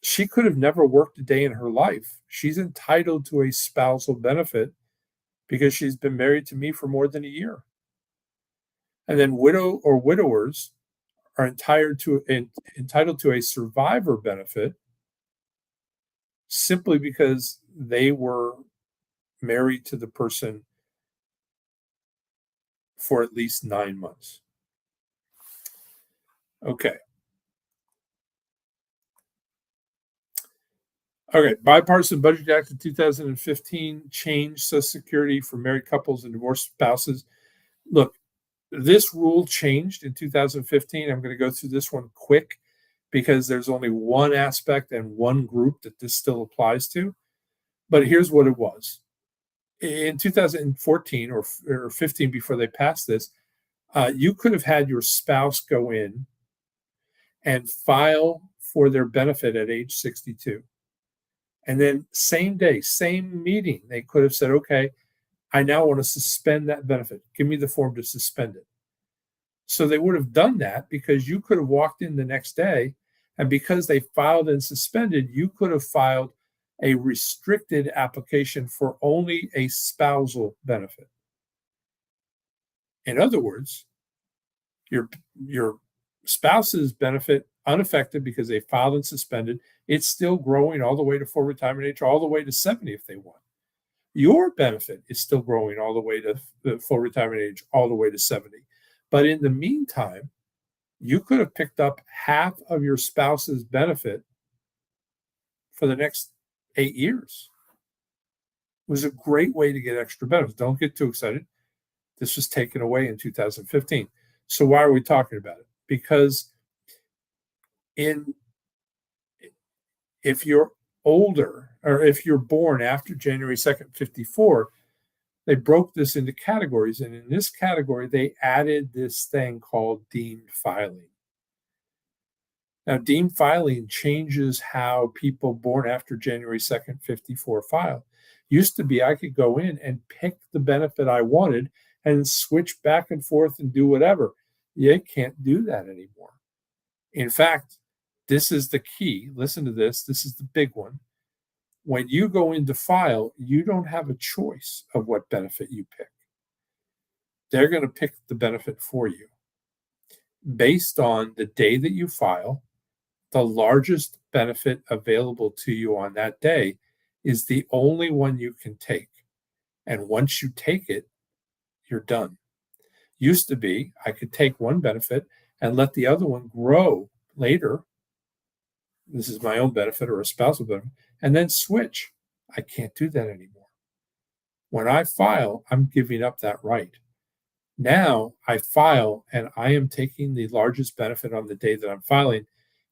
She could have never worked a day in her life. She's entitled to a spousal benefit because she's been married to me for more than a year. And then widow or widowers are entitled to a survivor benefit simply because they were married to the person for at least 9 months. Okay. Okay. Bipartisan Budget Act of 2015 changed Social Security for married couples and divorced spouses. Look, this rule changed in 2015. I'm going to go through this one quick because there's only one aspect and one group that this still applies to. But here's what it was. In 2014 or 15, before they passed this, you could have had your spouse go in and file for their benefit at age 62. And then same day, same meeting, they could have said, okay, I now want to suspend that benefit. Give me the form to suspend it. So they would have done that because you could have walked in the next day, and because they filed and suspended, you could have filed a restricted application for only a spousal benefit. In other words, your spouse's benefit unaffected because they filed and suspended, it's still growing all the way to full retirement age, all the way to 70 if they want. Your benefit is still growing all the way to the full retirement age, all the way to 70. But in the meantime, you could have picked up half of your spouse's benefit for the next 8 years. It was a great way to get extra benefits. Don't get too excited. This was taken away in 2015. So why are we talking about it? Because if you're older, or if you're born after January 2nd, 54, they broke this into categories. And in this category, they added this thing called deemed filing. Now, deemed filing changes how people born after January 2nd, 54 file. Used to be I could go in and pick the benefit I wanted and switch back and forth and do whatever. You can't do that anymore. In fact, this is the key. Listen to this. This is the big one. When you go into file, you don't have a choice of what benefit you pick. They're going to pick the benefit for you. Based on the day that you file, the largest benefit available to you on that day is the only one you can take. And once you take it, you're done. Used to be, I could take one benefit and let the other one grow later. This is my own benefit or a spousal benefit, and then switch. I can't do that anymore. When I file, I'm giving up that right. Now I file and I am taking the largest benefit on the day that I'm filing.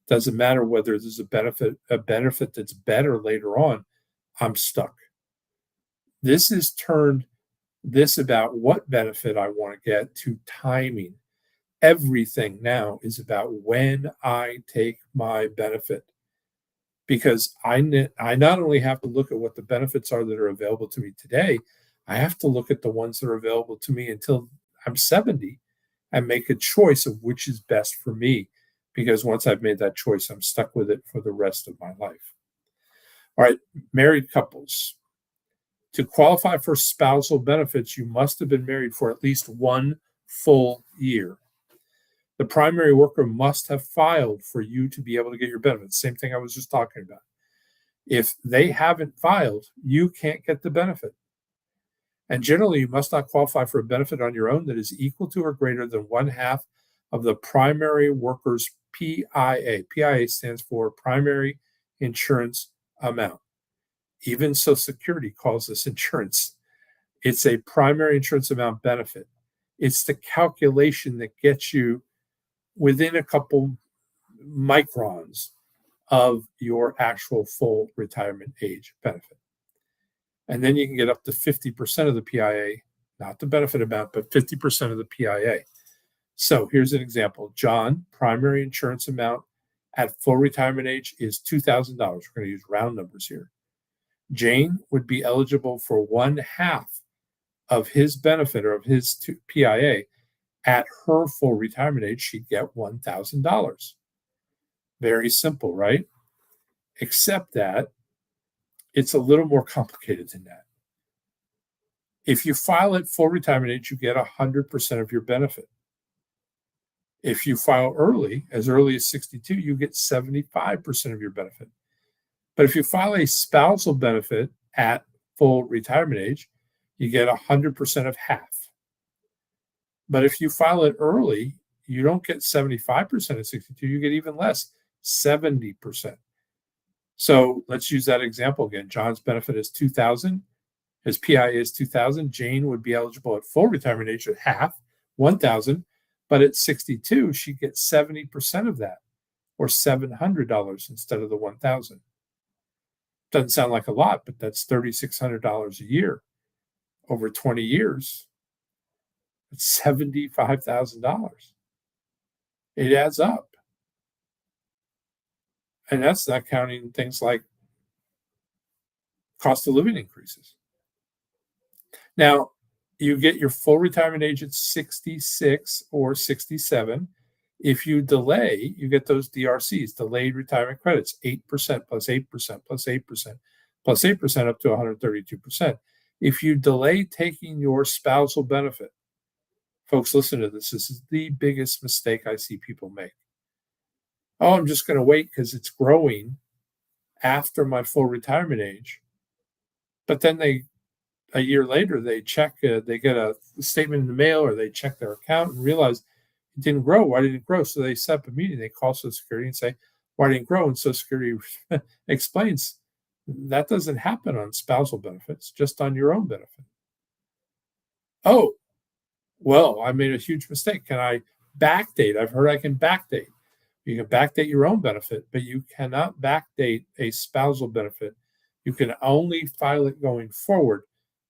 Doesn't matter whether there's a benefit that's better later on, I'm stuck. This has turned this about what benefit I want to get to timing. Everything now is about when I take my benefit, because I not only have to look at what the benefits are that are available to me today, I have to look at the ones that are available to me until I'm 70 and make a choice of which is best for me. Because once I've made that choice, I'm stuck with it for the rest of my life. All right, married couples. To qualify for spousal benefits, you must have been married for at least 1 full year. The primary worker must have filed for you to be able to get your benefits. Same thing I was just talking about. If they haven't filed, you can't get the benefit. And generally, you must not qualify for a benefit on your own that is equal to or greater than 1/2 of the primary worker's PIA. PIA stands for primary insurance amount. Even Social Security calls this insurance. It's a primary insurance amount benefit. It's the calculation that gets you within a couple microns of your actual full retirement age benefit. And then you can get up to 50% of the PIA, not the benefit amount, but 50% of the PIA. So here's an example. John, primary insurance amount at full retirement age is $2,000. We're going to use round numbers here. Jane would be eligible for 1/2 of his benefit or of his PIA. At her full retirement age, she'd get $1,000. Very simple, right? Except that it's a little more complicated than that. If you file at full retirement age, you get 100% of your benefit. If you file early as 62, you get 75% of your benefit. But if you file a spousal benefit at full retirement age, you get 100% of half. But if you file it early, you don't get 75% of 62, you get even less, 70%. So let's use that example again. John's benefit is 2,000. His PIA is 2,000. Jane would be eligible at full retirement age at half, 1,000. But at 62, she gets 70% of that, or $700 instead of the 1,000. Doesn't sound like a lot, but that's $3,600 a year over 20 years. It's $75,000. It adds up. And that's not counting things like cost of living increases. Now, you get your full retirement age at 66 or 67. If you delay, you get those DRCs, delayed retirement credits, 8% plus 8% plus 8% plus 8% up to 132%. If you delay taking your spousal benefit, folks, listen to this. This is the biggest mistake I see people make. Oh, I'm just going to wait because it's growing after my full retirement age. But then a year later, they check, they get a statement in the mail or they check their account and realize it didn't grow. Why didn't it grow? So they set up a meeting. They call Social Security and say, why didn't it grow? And Social Security explains that doesn't happen on spousal benefits, just on your own benefit. Oh, well, I made a huge mistake. Can I backdate? I've heard I can backdate. You can backdate your own benefit, but you cannot backdate a spousal benefit. You can only file it going forward,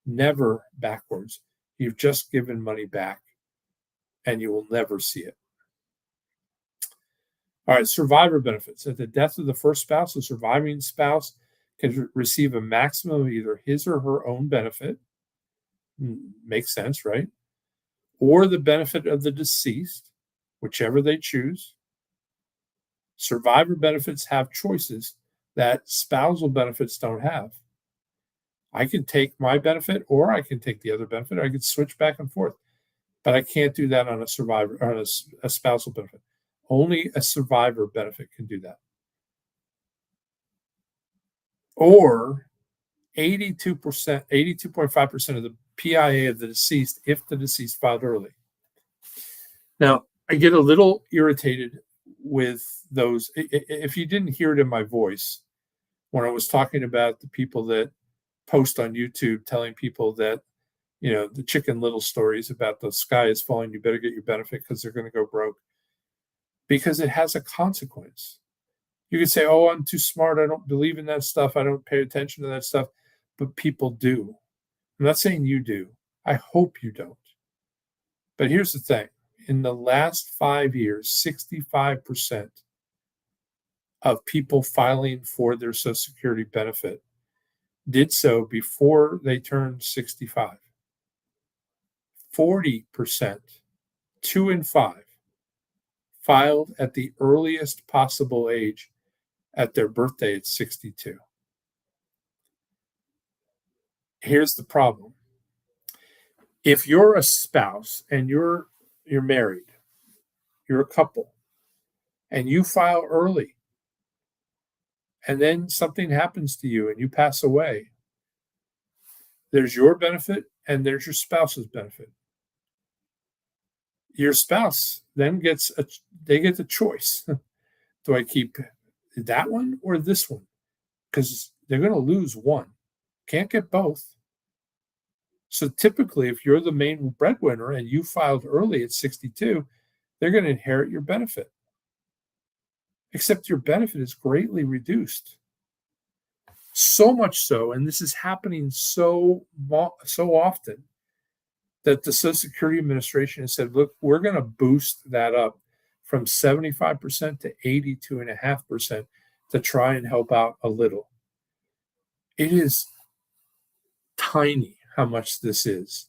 never backwards. You've just given money back and you will never see it. All right, survivor benefits. At the death of the first spouse, the surviving spouse can receive a maximum of either his or her own benefit. Makes sense, right? Or the benefit of the deceased, whichever they choose. Survivor benefits have choices that spousal benefits don't have. I can take my benefit or I can take the other benefit. I can switch back and forth, but I can't do that on a survivor or on a spousal benefit. Only a survivor benefit can do that. Or 82%, 82.5% of the PIA of the deceased if the deceased filed early. Now, I get a little irritated with those. If you didn't hear it in my voice when I was talking about the people that post on YouTube telling people that, the Chicken Little stories about the sky is falling, you better get your benefit because they're going to go broke, because it has a consequence. You could say, oh, I'm too smart. I don't believe in that stuff. I don't pay attention to that stuff. But people do. I'm not saying you do. I hope you don't. But here's the thing. In the last 5 years, 65% of people filing for their Social Security benefit did so before they turned 65. 40%, 2 in 5, filed at the earliest possible age at their birthday at 62. Here's the problem. If you're a spouse and you're married, you're a couple, and you file early, and then something happens to you and you pass away, there's your benefit and there's your spouse's benefit. Your spouse then gets the choice. Do I keep that one or this one? Because they're going to lose one. Can't get both. So typically, if you're the main breadwinner and you filed early at 62, they're going to inherit your benefit. Except your benefit is greatly reduced. So much so, and this is happening so often, that the Social Security Administration has said, look, we're going to boost that up from 75% to 82.5% to try and help out a little. It is tiny how much this is,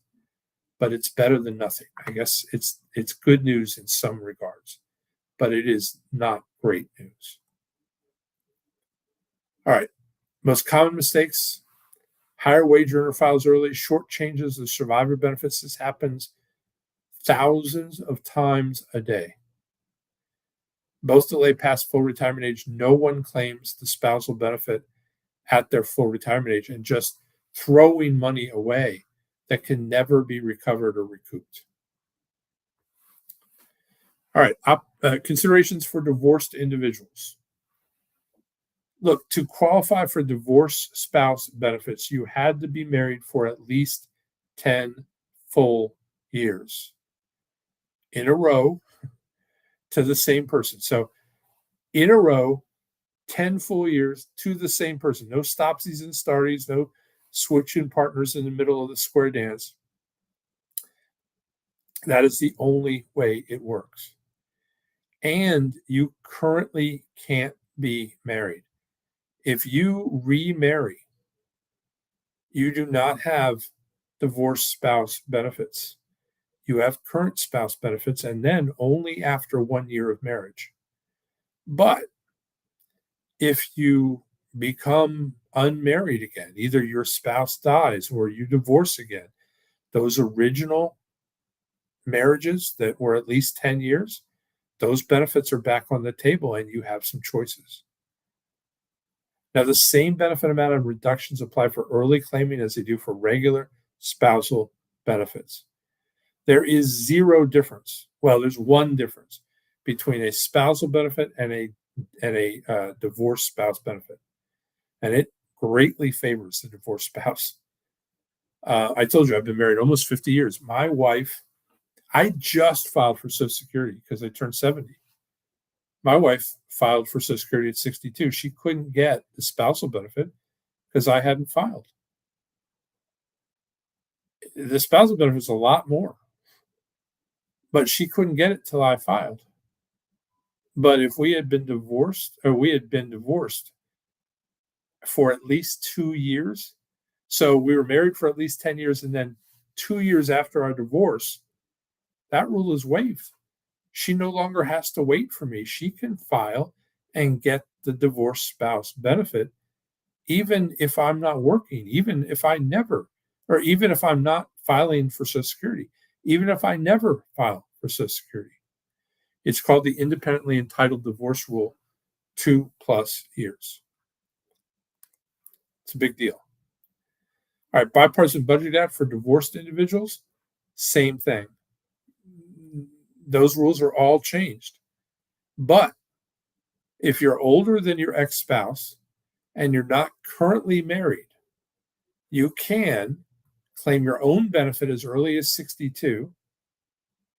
but it's better than nothing. I guess it's good news in some regards, but it is not great news. All right. Most common mistakes: higher wage earner files early, short changes of survivor benefits. This happens thousands of times a day. Both delay past full retirement age. No one claims the spousal benefit at their full retirement age, and just throwing money away that can never be recovered or recouped. All right, considerations for divorced individuals. Look, to qualify for divorce spouse benefits, you had to be married for at least 10 full years in a row to the same person. So in a row, 10 full years to the same person. No stopsies and starties, no switching partners in the middle of the square dance. That is the only way it works. And you currently can't be married. If you remarry, you do not have divorced spouse benefits. You have current spouse benefits, and then only after 1 year of marriage. But if you become unmarried again, either your spouse dies or you divorce again, those original marriages that were at least 10 years, those benefits are back on the table and you have some choices. Now, the same benefit amount of reductions apply for early claiming as they do for regular spousal benefits. There is zero difference. Well, there's one difference between a spousal benefit and a divorced spouse benefit, and it greatly favors the divorced spouse. I told you I've been married almost 50 years. My wife, I just filed for Social Security because I turned 70. My wife filed for Social Security at 62. She couldn't get the spousal benefit because I hadn't filed. The spousal benefit is a lot more, but she couldn't get it till I filed. But if we had been divorced for at least 2 years, so we were married for at least 10 years, and then 2 years after our divorce, that rule is waived. She no longer has to wait for me. She can file and get the divorced spouse benefit, even if I'm not working, even if I'm not filing for Social Security, even if I never file for Social Security. It's called the independently entitled divorce rule, 2+ years. It's a big deal. All right, bipartisan budget act for divorced individuals, same thing. Those rules are all changed. But if you're older than your ex-spouse and you're not currently married, You can claim your own benefit as early as 62.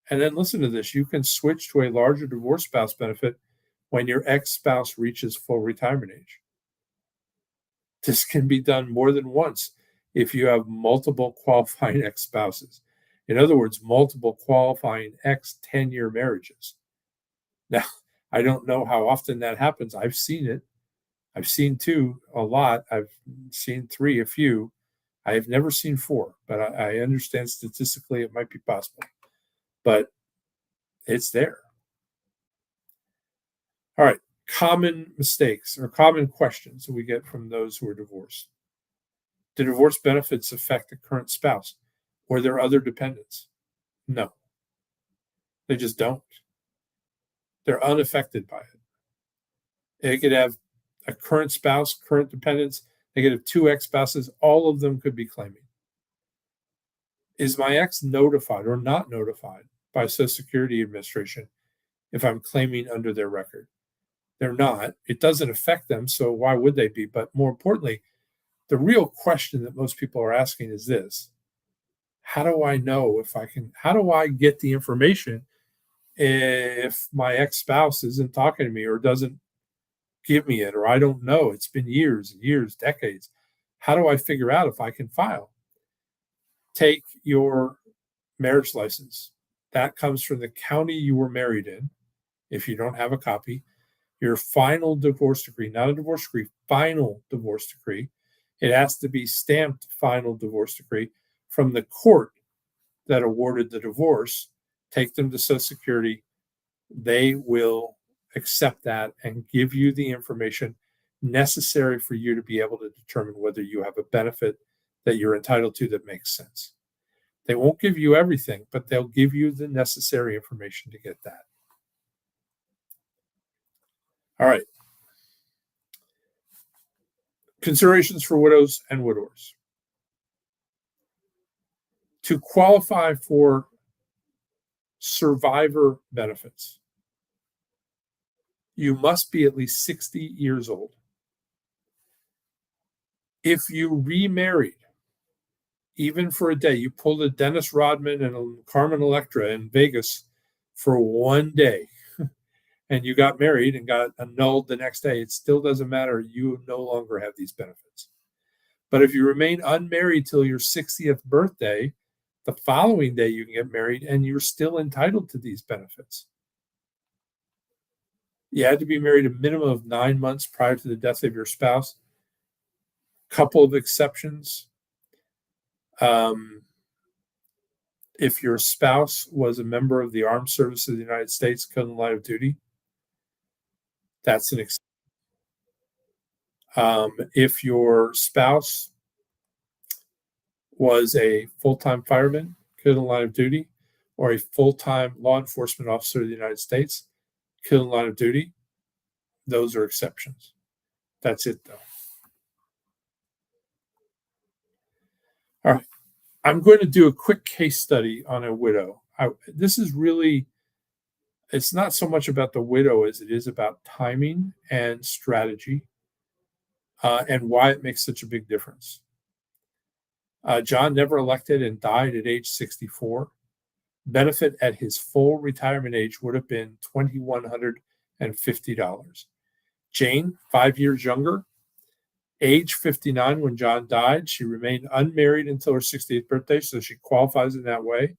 And then listen to this, you can switch to a larger divorce spouse benefit when your ex-spouse reaches full retirement age. This can be done more than once if you have multiple qualifying ex-spouses. In other words, multiple qualifying ex-10-year marriages. Now, I don't know how often that happens. I've seen it. I've seen 2 a lot. I've seen 3 a few. I have never seen 4, but I understand statistically it might be possible. But it's there. All right. Common mistakes or common questions that we get from those who are divorced. Do divorce benefits affect the current spouse or their other dependents? No, they just don't. They're unaffected by it. They could have a current spouse, current dependents. They could have 2 ex-spouses. All of them could be claiming. Is my ex notified or not notified by Social Security Administration if I'm claiming under their record? They're not. It doesn't affect them, so why would they be? But more importantly, the real question that most people are asking is this: how do I know if I can, how do I get the information if my ex-spouse isn't talking to me or doesn't give me it, or I don't know? It's been years and years, decades. How do I figure out if I can file? Take your marriage license. That comes from the county you were married in, if you don't have a copy. Your final divorce decree, not a divorce decree, final divorce decree. It has to be stamped final divorce decree from the court that awarded the divorce. Take them to Social Security. They will accept that and give you the information necessary for you to be able to determine whether you have a benefit that you're entitled to that makes sense. They won't give you everything, but they'll give you the necessary information to get that. All right. Considerations for widows and widowers. To qualify for survivor benefits, you must be at least 60 years old. If you remarried, even for a day, you pulled a Dennis Rodman and a Carmen Electra in Vegas for one day, and you got married and got annulled the next day, it still doesn't matter. You no longer have these benefits. But if you remain unmarried till your 60th birthday, the following day you can get married and you're still entitled to these benefits. You had to be married a minimum of 9 months prior to the death of your spouse. Couple of exceptions. If your spouse was a member of the armed services of the United States, killed in the line of duty, that's an exception. If your spouse was a full-time fireman, killed in the line of duty, or a full-time law enforcement officer of the United States, killed in the line of duty, those are exceptions. That's it, though. All right. I'm going to do a quick case study on a widow. This is really, it's not so much about the widow as it is about timing and strategy and why it makes such a big difference. John never elected and died at age 64. Benefit at his full retirement age would have been $2,150. Jane, 5 years younger, age 59 when John died. She remained unmarried until her 68th birthday, so she qualifies in that way.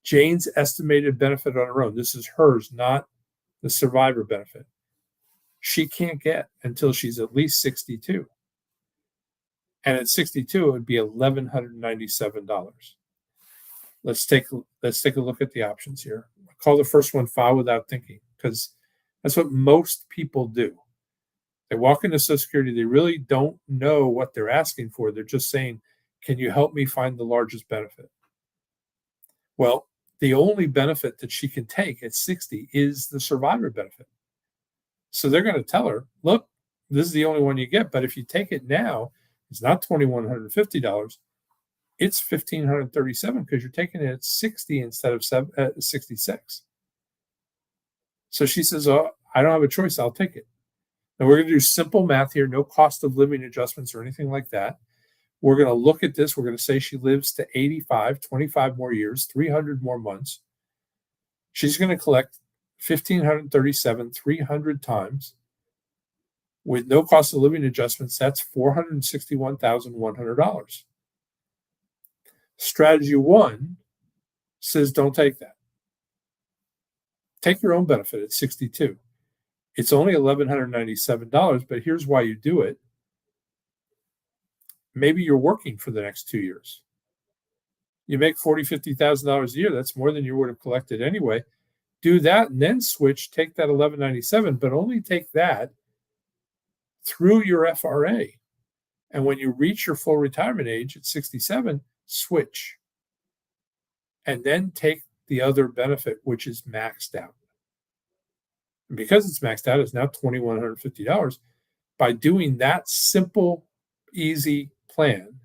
Jane's estimated benefit on her own, this is hers, not the survivor benefit, she can't get until she's at least 62. And at 62, it would be $1,197. Let's take a look at the options here. I call the first one file without thinking, because that's what most people do. They walk into Social Security, they really don't know what they're asking for. They're just saying, can you help me find the largest benefit? Well, the only benefit that she can take at 60 is the survivor benefit. So they're going to tell her, look, this is the only one you get, but if you take it now, it's not $2,150. It's $1,537 because you're taking it at 60 instead of 66. So she says, oh, I don't have a choice. I'll take it. Now we're going to do simple math here, no cost of living adjustments or anything like that. We're going to look at this. We're going to say she lives to 85, 25 more years, 300 more months. She's going to collect 1,537, 300 times with no cost of living adjustments. That's $461,100. Strategy one says don't take that. Take your own benefit at 62. It's only $1,197, but here's why you do it. Maybe you're working for the next 2 years. You make $40,000, $50,000 a year. That's more than you would have collected anyway. Do that and then switch, take that $1,197, but only take that through your FRA. And when you reach your full retirement age at 67, switch. And then take the other benefit, which is maxed out. And because it's maxed out, it's now $2,150. By doing that simple, easy plan,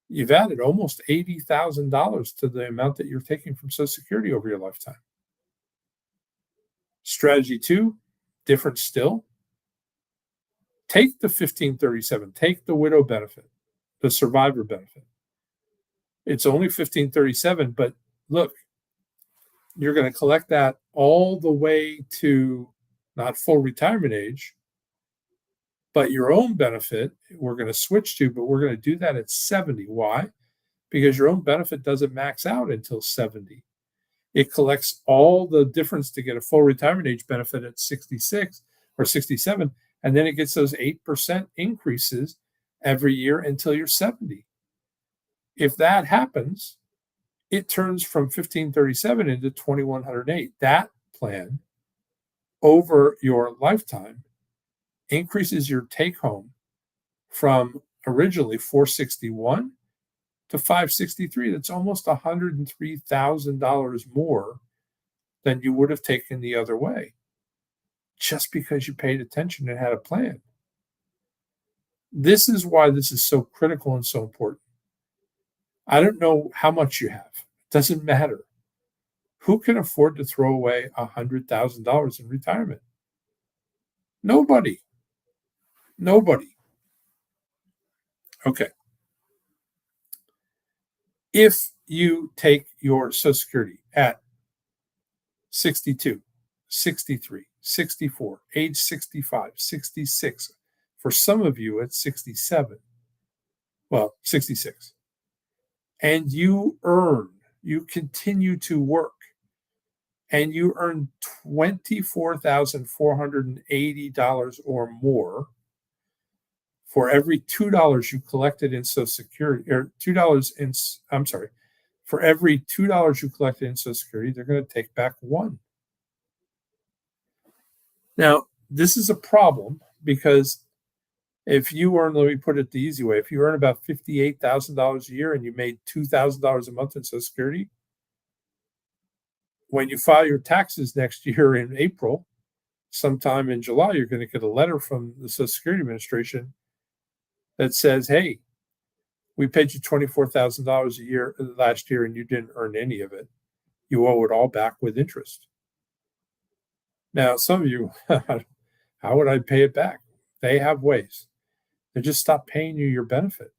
you've added almost $80,000 to the amount that you're taking from Social Security over your lifetime. Strategy two, different still. Take the 1,537, take the widow benefit, the survivor benefit. It's only 1,537, but look, you're going to collect that all the way to not full retirement age, but your own benefit, we're going to switch to, but we're going to do that at 70. Why? Because your own benefit doesn't max out until 70. It collects all the difference to get a full retirement age benefit at 66 or 67, and then it gets those 8% increases every year until you're 70. If that happens, it turns from 1,537 into 2,108. That plan over your lifetime increases your take home from originally 461 to 563. That's almost $103,000 more than you would have taken the other way, just because you paid attention and had a plan. This is why this is so critical and so important. I don't know how much you have. It doesn't matter. Who can afford to throw away $100,000 in retirement? Nobody. Okay. If you take your Social Security at 62, 63, 64, age 65, 66, for some of you at 67, well, 66, and you continue to work, and you earn $24,480 or more for every $2 you collected in Social Security, or for every $2 you collected in Social Security, they're going to take back $1. Now, this is a problem because if you earn, let me put it the easy way, if you earn about $58,000 a year and you made $2,000 a month in Social Security, when you file your taxes next year in April, sometime in July, you're going to get a letter from the Social Security Administration that says, hey, we paid you $24,000 a year last year and you didn't earn any of it. You owe it all back with interest. Now, some of you, how would I pay it back? They have ways. They just stop paying you your benefit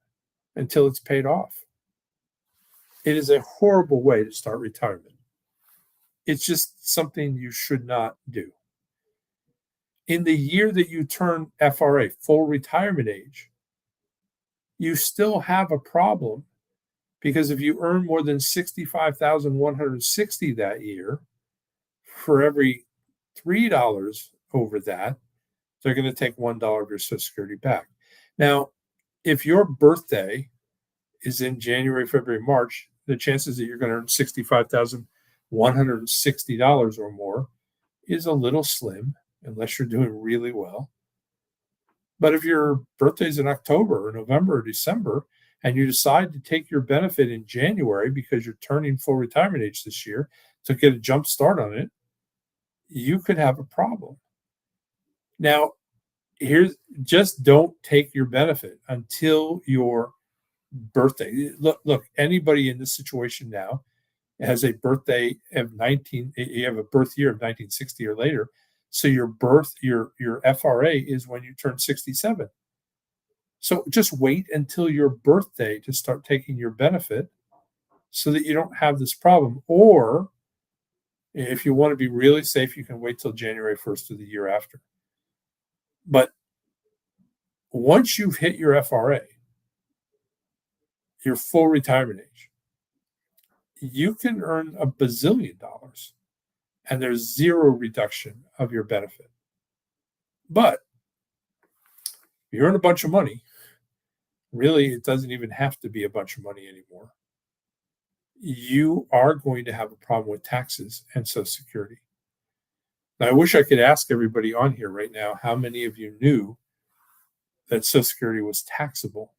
until it's paid off. It is a horrible way to start retirement. It's just something you should not do. In the year that you turn FRA, full retirement age, you still have a problem, because if you earn more than $65,160 that year, for every $3 over that, they're going to take $1 of your Social Security back. Now, if your birthday is in January, February, March, the chances that you're going to earn $65,160 or more is a little slim, unless you're doing really well. But if your birthday's in October or November or December, and you decide to take your benefit in January because you're turning full retirement age this year to get a jump start on it, you could have a problem. Now, just don't take your benefit until your birthday. Look, anybody in this situation now has a birthday of 19, you have a birth year of 1960 or later. So your FRA is when you turn 67. So just wait until your birthday to start taking your benefit so that you don't have this problem. Or if you want to be really safe, you can wait till January 1st of the year after. But once you've hit your FRA, your full retirement age, you can earn a bazillion dollars and there's zero reduction of your benefit. But you earn a bunch of money. Really, it doesn't even have to be a bunch of money anymore. You are going to have a problem with taxes and Social Security. Now, I wish I could ask everybody on here right now how many of you knew that Social Security was taxable.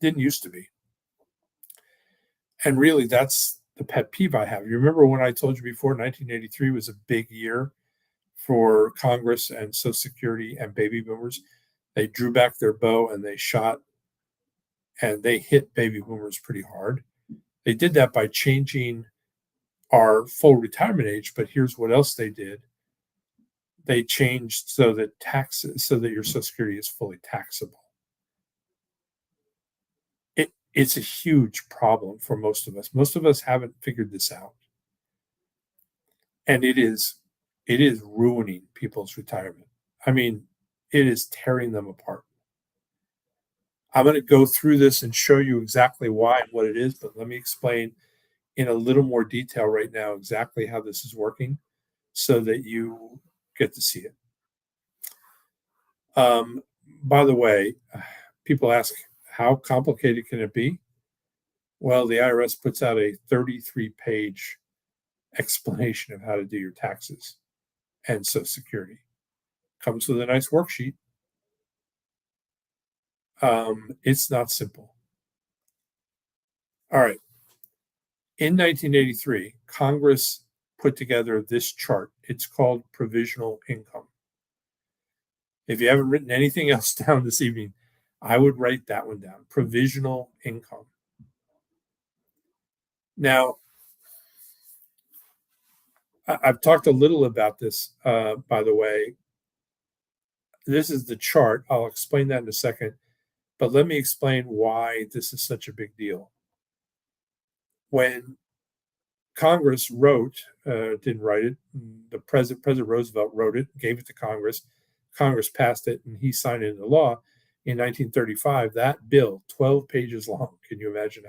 Didn't used to be. And really, that's the pet peeve I have. You remember when I told you before 1983 was a big year for Congress and Social Security and baby boomers? They drew back their bow and they shot and they hit baby boomers pretty hard. They did that by changing our full retirement age, but here's what else they did. They changed so that your Social Security is fully taxable. It's a huge problem for most of us. Most of us haven't figured this out. And it is ruining people's retirement. I mean, it is tearing them apart. I'm going to go through this and show you exactly why and what it is, but let me explain in a little more detail right now exactly how this is working so that you get to see it. By the way, people ask, how complicated can it be? Well, the IRS puts out a 33-page explanation of how to do your taxes and Social Security. Comes with a nice worksheet. It's not simple. All right. In 1983, Congress put together this chart. It's called provisional income. If you haven't written anything else down this evening, I would write that one down, provisional income. Now, I've talked a little about this, by the way. This is the chart. I'll explain that in a second. But let me explain why this is such a big deal. When Congress didn't write it, President Roosevelt wrote it, gave it to Congress. Congress passed it, and he signed it into law in 1935. That bill, 12 pages long. Can you imagine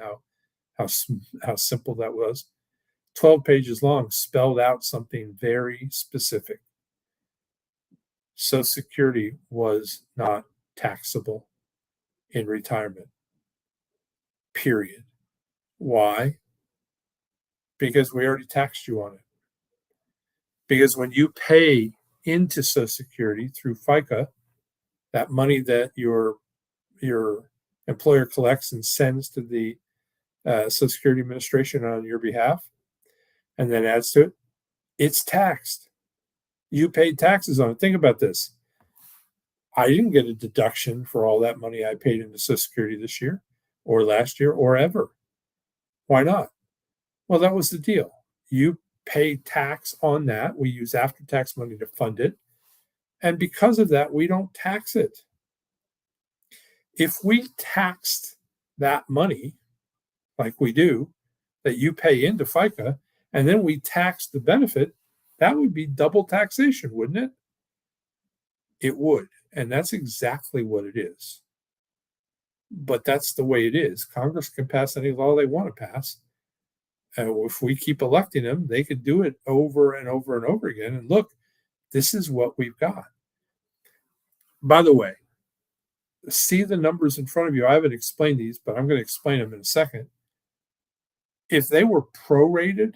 how simple that was? 12 pages long, spelled out something very specific. Social Security was not taxable in retirement, period. Why? Because we already taxed you on it. Because when you pay into Social Security through FICA, that money that your employer collects and sends to the Social Security Administration on your behalf, and then adds to it, it's taxed. You paid taxes on it. Think about this. I didn't get a deduction for all that money I paid into Social Security this year or last year or ever. Why not? Well, that was the deal. You pay tax on that. We use after-tax money to fund it. And because of that, we don't tax it. If we taxed that money, like we do, that you pay into FICA, and then we tax the benefit, that would be double taxation, wouldn't it? It would. And that's exactly what it is. But that's the way it is. Congress can pass any law they want to pass. If we keep electing them, they could do it over and over and over again. And look, this is what we've got. By the way, see the numbers in front of you. I haven't explained these, but I'm going to explain them in a second. If they were prorated,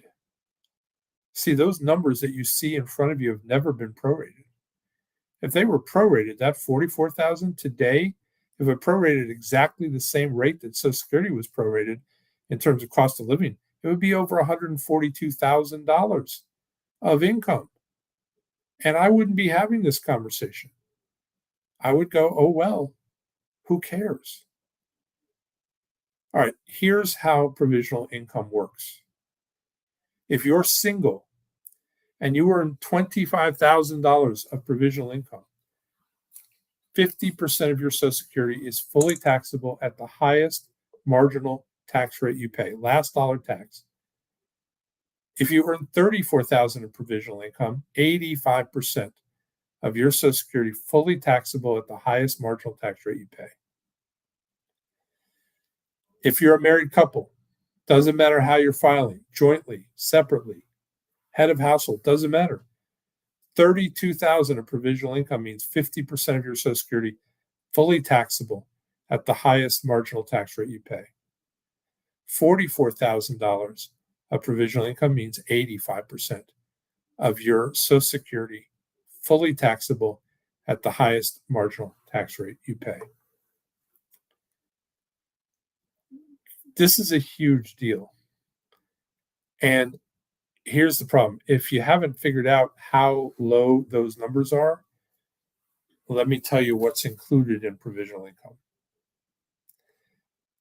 see those numbers that you see in front of you have never been prorated. If they were prorated, that 44,000 today, if it prorated exactly the same rate that Social Security was prorated in terms of cost of living, it would be over $142,000 of income. And I wouldn't be having this conversation. I would go, oh, well, who cares? All right, here's how provisional income works. If you're single and you earn $25,000 of provisional income, 50% of your Social Security is fully taxable at the highest marginal tax rate you pay, last dollar tax. If you earn 34,000 in provisional income, 85% of your Social Security fully taxable at the highest marginal tax rate you pay. If you're a married couple, doesn't matter how you're filing, jointly, separately, head of household, doesn't matter. 32,000 of provisional income means 50% of your Social Security fully taxable at the highest marginal tax rate you pay. $44,000 of provisional income means 85% of your Social Security fully taxable at the highest marginal tax rate you pay. This is a huge deal. And here's the problem. If you haven't figured out how low those numbers are, let me tell you what's included in provisional income.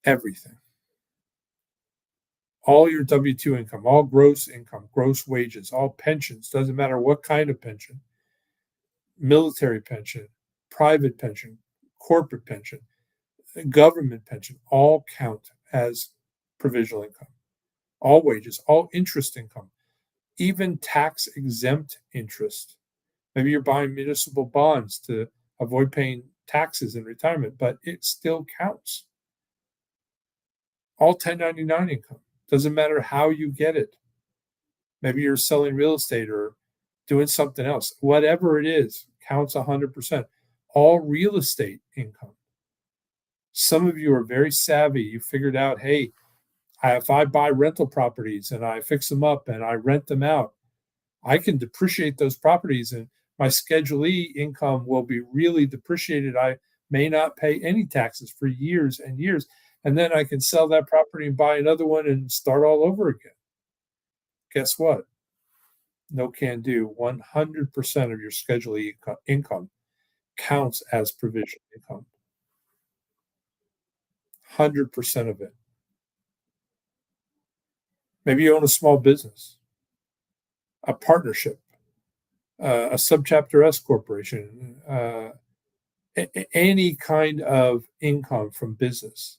Everything. All your W-2 income, all gross income, gross wages, all pensions, doesn't matter what kind of pension, military pension, private pension, corporate pension, government pension, all count as provisional income. All wages, all interest income, even tax-exempt interest. Maybe you're buying municipal bonds to avoid paying taxes in retirement, but it still counts. All 1099 income. Doesn't matter how you get it. Maybe you're selling real estate or doing something else. Whatever it is, counts 100%. All real estate income. Some of you are very savvy. You figured out, hey, if I buy rental properties and I fix them up and I rent them out, I can depreciate those properties and my Schedule E income will be really depreciated. I may not pay any taxes for years and years. And then I can sell that property and buy another one and start all over again. Guess what? No can do. 100% of your Schedule E income counts as provisional income. 100% of it. Maybe you own a small business, a partnership, a subchapter S corporation, any kind of income from business.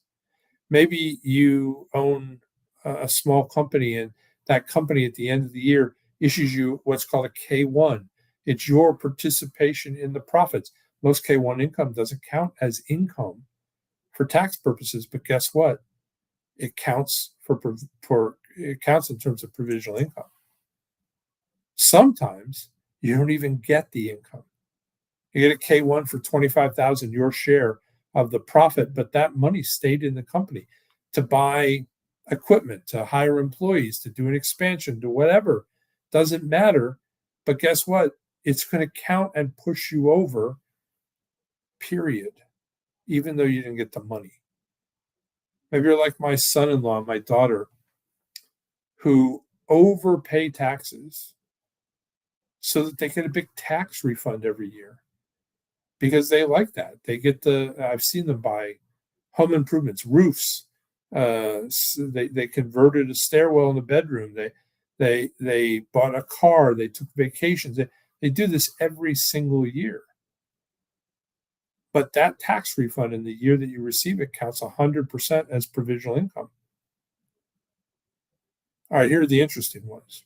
Maybe you own a small company and that company at the end of the year issues you what's called a K1. It's your participation in the profits. Most K1 income doesn't count as income for tax purposes, but guess what? It counts it counts in terms of provisional income. Sometimes you don't even get the income. You get a K1 for 25,000, your share of the profit, but that money stayed in the company to buy equipment, to hire employees, to do an expansion, to whatever. Doesn't matter. But guess what? It's going to count and push you over, period, even though you didn't get the money. Maybe you're like my son-in-law, my daughter, who overpay taxes so that they get a big tax refund every year because they like that. They get I've seen them buy home improvements, roofs. They converted a stairwell in the bedroom. They bought a car. They took vacations. They do this every single year. But that tax refund in the year that you receive it counts 100% as provisional income. All right, here are the interesting ones.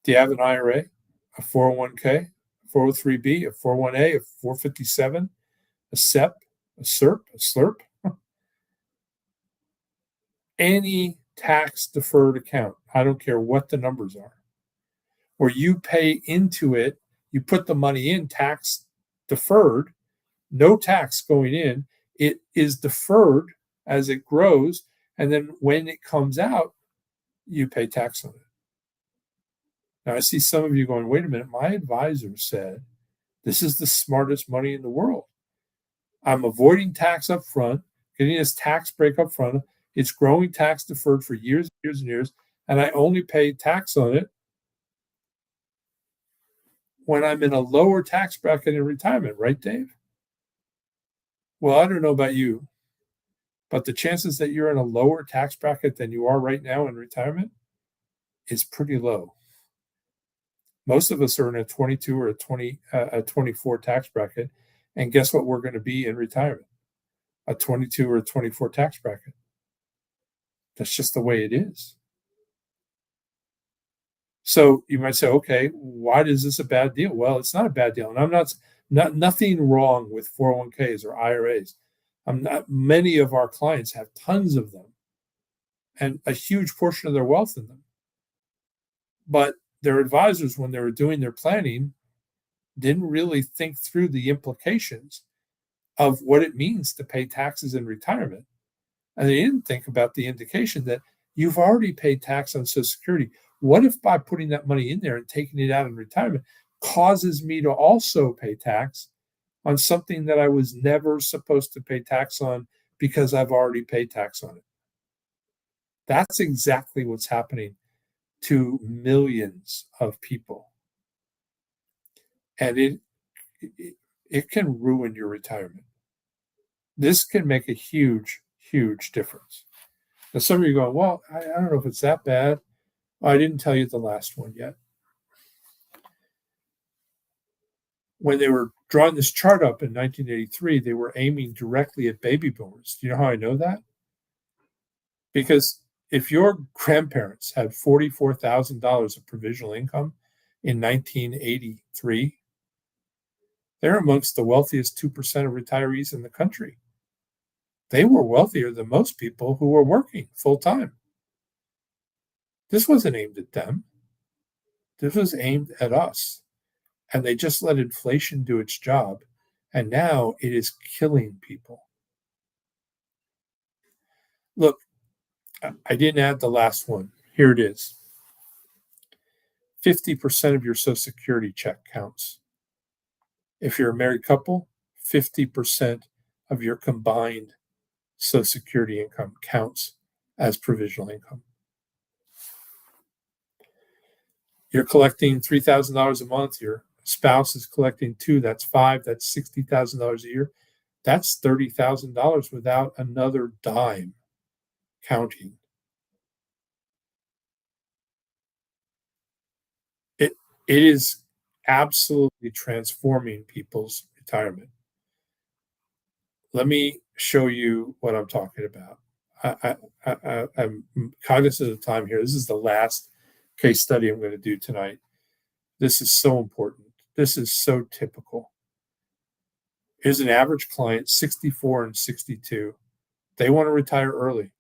Do you have an IRA, a 401k, a 403b, a 401a, a 457, a SEP, a SERP, a SLRP? Any tax-deferred account, I don't care what the numbers are, where you pay into it, you put the money in tax-deferred, no tax going in, it is deferred as it grows, and then when it comes out, you pay tax on it. Now, I see some of you going, wait a minute, my advisor said this is the smartest money in the world. I'm avoiding tax up front, getting this tax break up front. It's growing tax deferred for years and years and years, and I only pay tax on it when I'm in a lower tax bracket in retirement, right, Dave? Well, I don't know about you, but the chances that you're in a lower tax bracket than you are right now in retirement is pretty low. Most of us are in a 22 or a 24 tax bracket. And guess what we're going to be in retirement? A 22 or a 24 tax bracket. That's just the way it is. So you might say, okay, why is this a bad deal? Well, it's not a bad deal. And I'm not nothing wrong with 401ks or IRAs. Many of our clients have tons of them and a huge portion of their wealth in them. But their advisors, when they were doing their planning, didn't really think through the implications of what it means to pay taxes in retirement. And they didn't think about the indication that you've already paid tax on Social Security. What if by putting that money in there and taking it out in retirement causes me to also pay tax on something that I was never supposed to pay tax on because I've already paid tax on it? That's exactly what's happening to millions of people. And it can ruin your retirement. This can make a huge, huge difference. Now, some of you are going, well, I don't know if it's that bad. I didn't tell you the last one yet. When they were drawing this chart up in 1983, they were aiming directly at baby boomers. Do you know how I know that? Because if your grandparents had $44,000 of provisional income in 1983, they're amongst the wealthiest 2% of retirees in the country. They were wealthier than most people who were working full time. This wasn't aimed at them. This was aimed at us. And they just let inflation do its job. And now it is killing people. Look, I didn't add the last one. Here it is. 50% of your Social Security check counts. If you're a married couple, 50% of your combined Social Security income counts as provisional income. You're collecting $3,000 a month. Your spouse is collecting $2,000. That's $5,000. That's $60,000 a year. That's $30,000 without another dime counting. It is absolutely transforming people's retirement. Let me show you what I'm talking about. I'm cognizant of time here. This is the last case study I'm going to do tonight. This is so important. This is so typical. Here's an average client, 64 and 62. They want to retire early.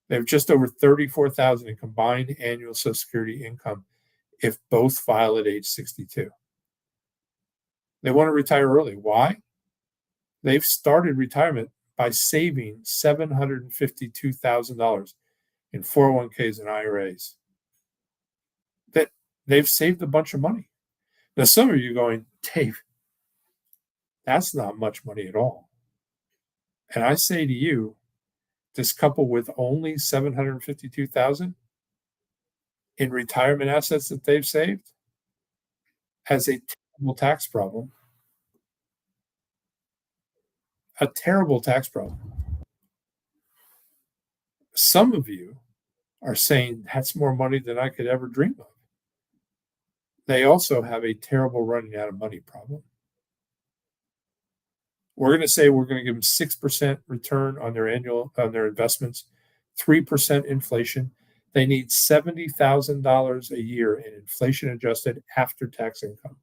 They have just over $34,000 in combined annual Social Security income if both file at age 62. They want to retire early. Why? They've started retirement by saving $752,000 in 401ks and IRAs. They've saved a bunch of money. Now, some of you are going, Dave, that's not much money at all. And I say to you, this couple with only $752,000 in retirement assets that they've saved has a terrible tax problem. A terrible tax problem. Some of you are saying that's more money than I could ever dream of. They also have a terrible running out of money problem. We're going to say we're going to give them 6% return on their investments, 3% inflation. They need $70,000 a year in inflation-adjusted after-tax income.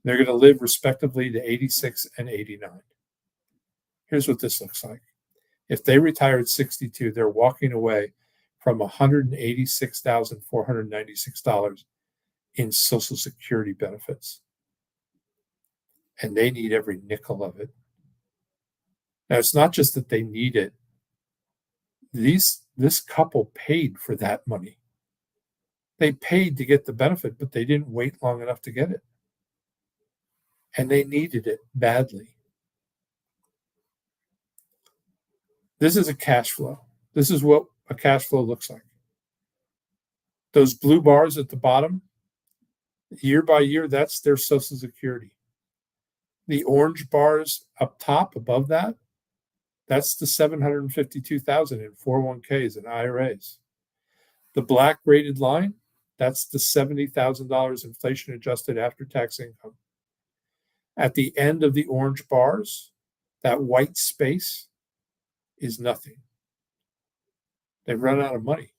They're going to live respectively to 86 and 89. Here's what this looks like. If they retire at 62, they're walking away from $186,496 in Social Security benefits. And they need every nickel of it. Now, it's not just that they need it. This couple paid for that money. They paid to get the benefit, but they didn't wait long enough to get it. And they needed it badly. This is a cash flow. This is what a cash flow looks like. Those blue bars at the bottom, year by year, that's their Social Security. The orange bars up top above that, that's the $752,000 in 401ks and IRAs. The black graded line, That's the $70,000 inflation adjusted after tax income. At the end of the orange bars, that white space is nothing. They've run out of money.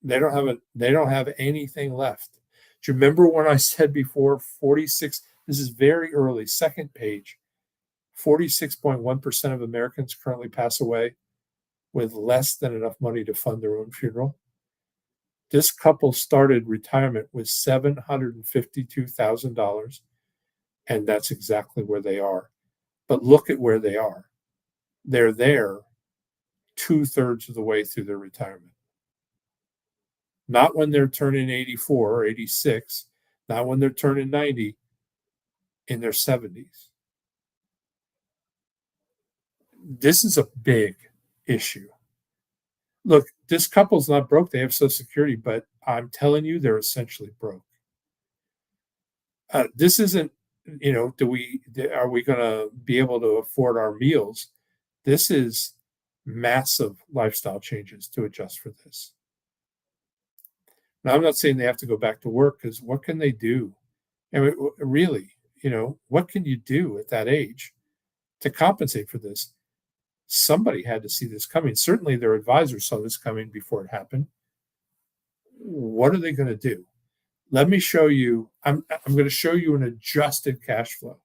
They don't have anything left. Do you remember when I said before 46, this is very early, second page, 46.1% of Americans currently pass away with less than enough money to fund their own funeral? This couple started retirement with $752,000, and that's exactly where they are. But look at where they are. They're there 2/3 of the way through their retirement. Not when they're turning 84 or 86, not when they're turning 90, in their 70s. This is a big issue. Look, this couple's not broke. They have Social Security, but I'm telling you, they're essentially broke. This isn't, are we going to be able to afford our meals? This is massive lifestyle changes to adjust for this. Now, I'm not saying they have to go back to work, because what can they do? I mean, really, what can you do at that age to compensate for this? Somebody had to see this coming. Certainly their advisors saw this coming before it happened. What are they going to do? Let me show you. I'm going to show you an adjusted cash flow.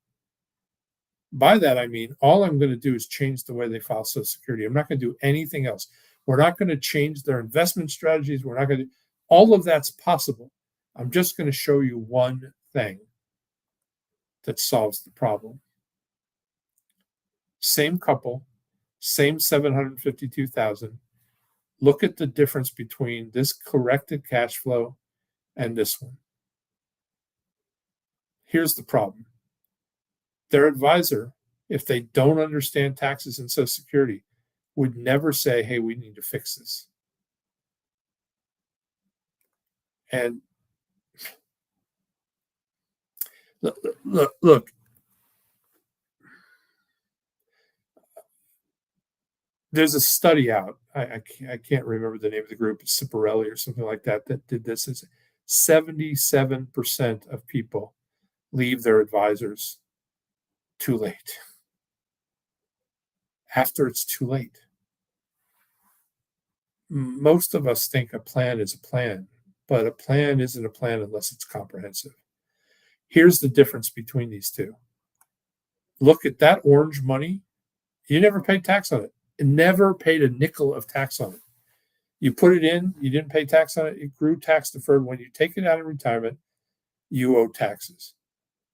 By that, I mean, all I'm going to do is change the way they file Social Security. I'm not going to do anything else. We're not going to change their investment strategies. We're not going to, all of that's possible. I'm just going to show you one thing that solves the problem. Same couple, same 752,000. Look at the difference between this corrected cash flow and this one. Here's the problem. Their advisor, if they don't understand taxes and Social Security, would never say, hey, we need to fix this. And look, there's a study out. I can't remember the name of the group, Ciparelli or something like that, that did this. It's 77% of people leave their advisors too late. After it's too late. Most of us think a plan is a plan, but a plan isn't a plan unless it's comprehensive. Here's the difference between these two. Look at that orange money. You never paid tax on it. You never paid a nickel of tax on it. You put it in, you didn't pay tax on it. It grew tax deferred. When you take it out in retirement, you owe taxes.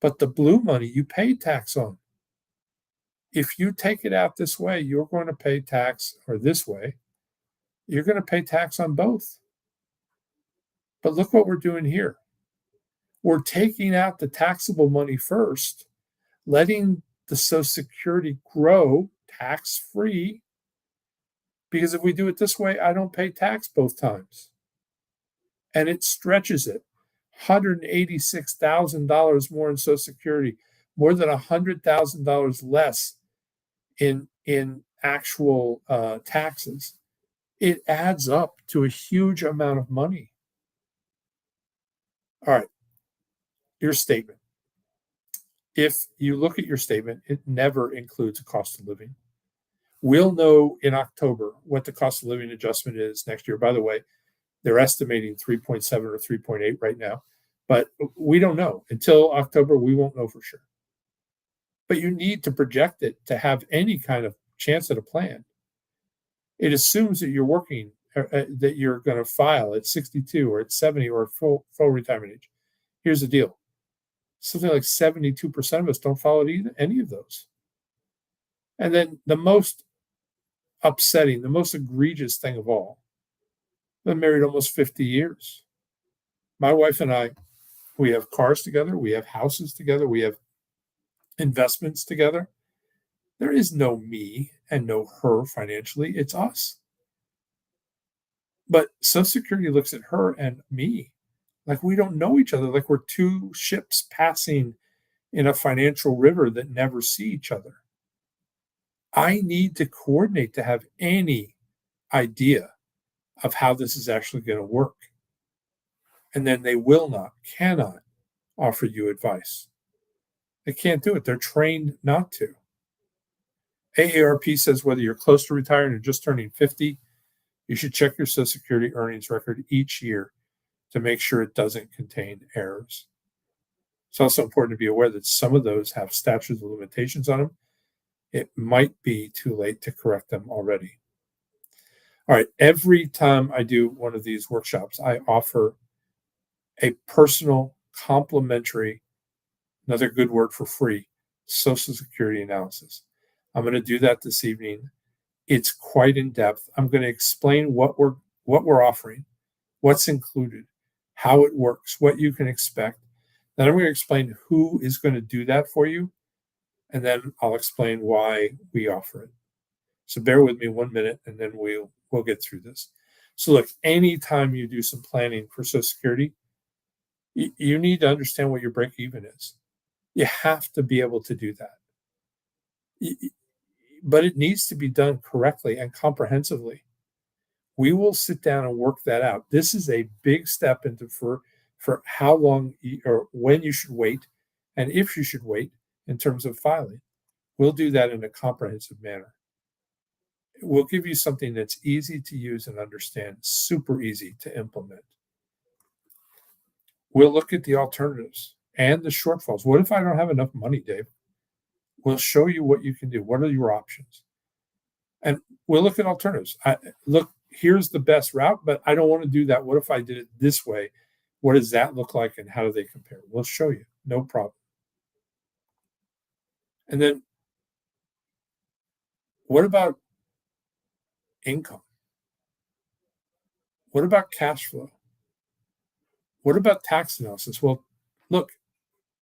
But the blue money, you pay tax on. If you take it out this way, you're going to pay tax, or this way, you're going to pay tax on both. But look what we're doing here. We're taking out the taxable money first, letting the Social Security grow tax-free, because if we do it this way, I don't pay tax both times. And it stretches it. $186,000 more in Social Security, more than $100,000 less in actual taxes. It adds up to a huge amount of money. All right, your statement. If you look at your statement, it never includes a cost of living. We'll know in October what the cost of living adjustment is next year. By the way, they're estimating 3.7 or 3.8 right now, but we don't know. Until October, we won't know for sure. But you need to project it to have any kind of chance at a plan. It assumes that you're working, that you're going to file at 62 or at 70 or full retirement age. Here's the deal. Something like 72% of us don't follow any of those. And then the most upsetting, the most egregious thing of all, I've been married almost 50 years. My wife and I, we have cars together, we have houses together, we have investments together. There is no me and no her financially, it's us. But Social Security looks at her and me like we don't know each other, like we're two ships passing in a financial river that never see each other. I need to coordinate to have any idea of how this is actually going to work. And then they will not, cannot offer you advice. They can't do it. They're trained not to. AARP says whether you're close to retiring or just turning 50, you should check your Social Security earnings record each year to make sure it doesn't contain errors. It's also important to be aware that some of those have statutes of limitations on them. It might be too late to correct them already. All right, every time I do one of these workshops, I offer a personal, complimentary, another good word for free, Social Security analysis. I'm going to do that this evening. It's quite in depth. I'm going to explain what we're offering, what's included, how it works, what you can expect. Then I'm going to explain who is going to do that for you, and then I'll explain why we offer it. So bear with me 1 minute, and then we'll get through this. So look, anytime you do some planning for Social Security, you need to understand what your break even is. You have to be able to do that. But it needs to be done correctly and comprehensively. We will sit down and work that out. This is a big step into for how long or when you should wait, and if you should wait in terms of filing. We'll do that in a comprehensive manner. We'll give you something that's easy to use and understand, super easy to implement. We'll look at the alternatives and the shortfalls. What if I don't have enough money, Dave? We'll show you what you can do. What are your options? And we'll look at alternatives. Look, here's the best route, but I don't want to do that. What if I did it this way? What does that look like and how do they compare? We'll show you. No problem. And then what about income? What about cash flow? What about tax analysis? Well, look,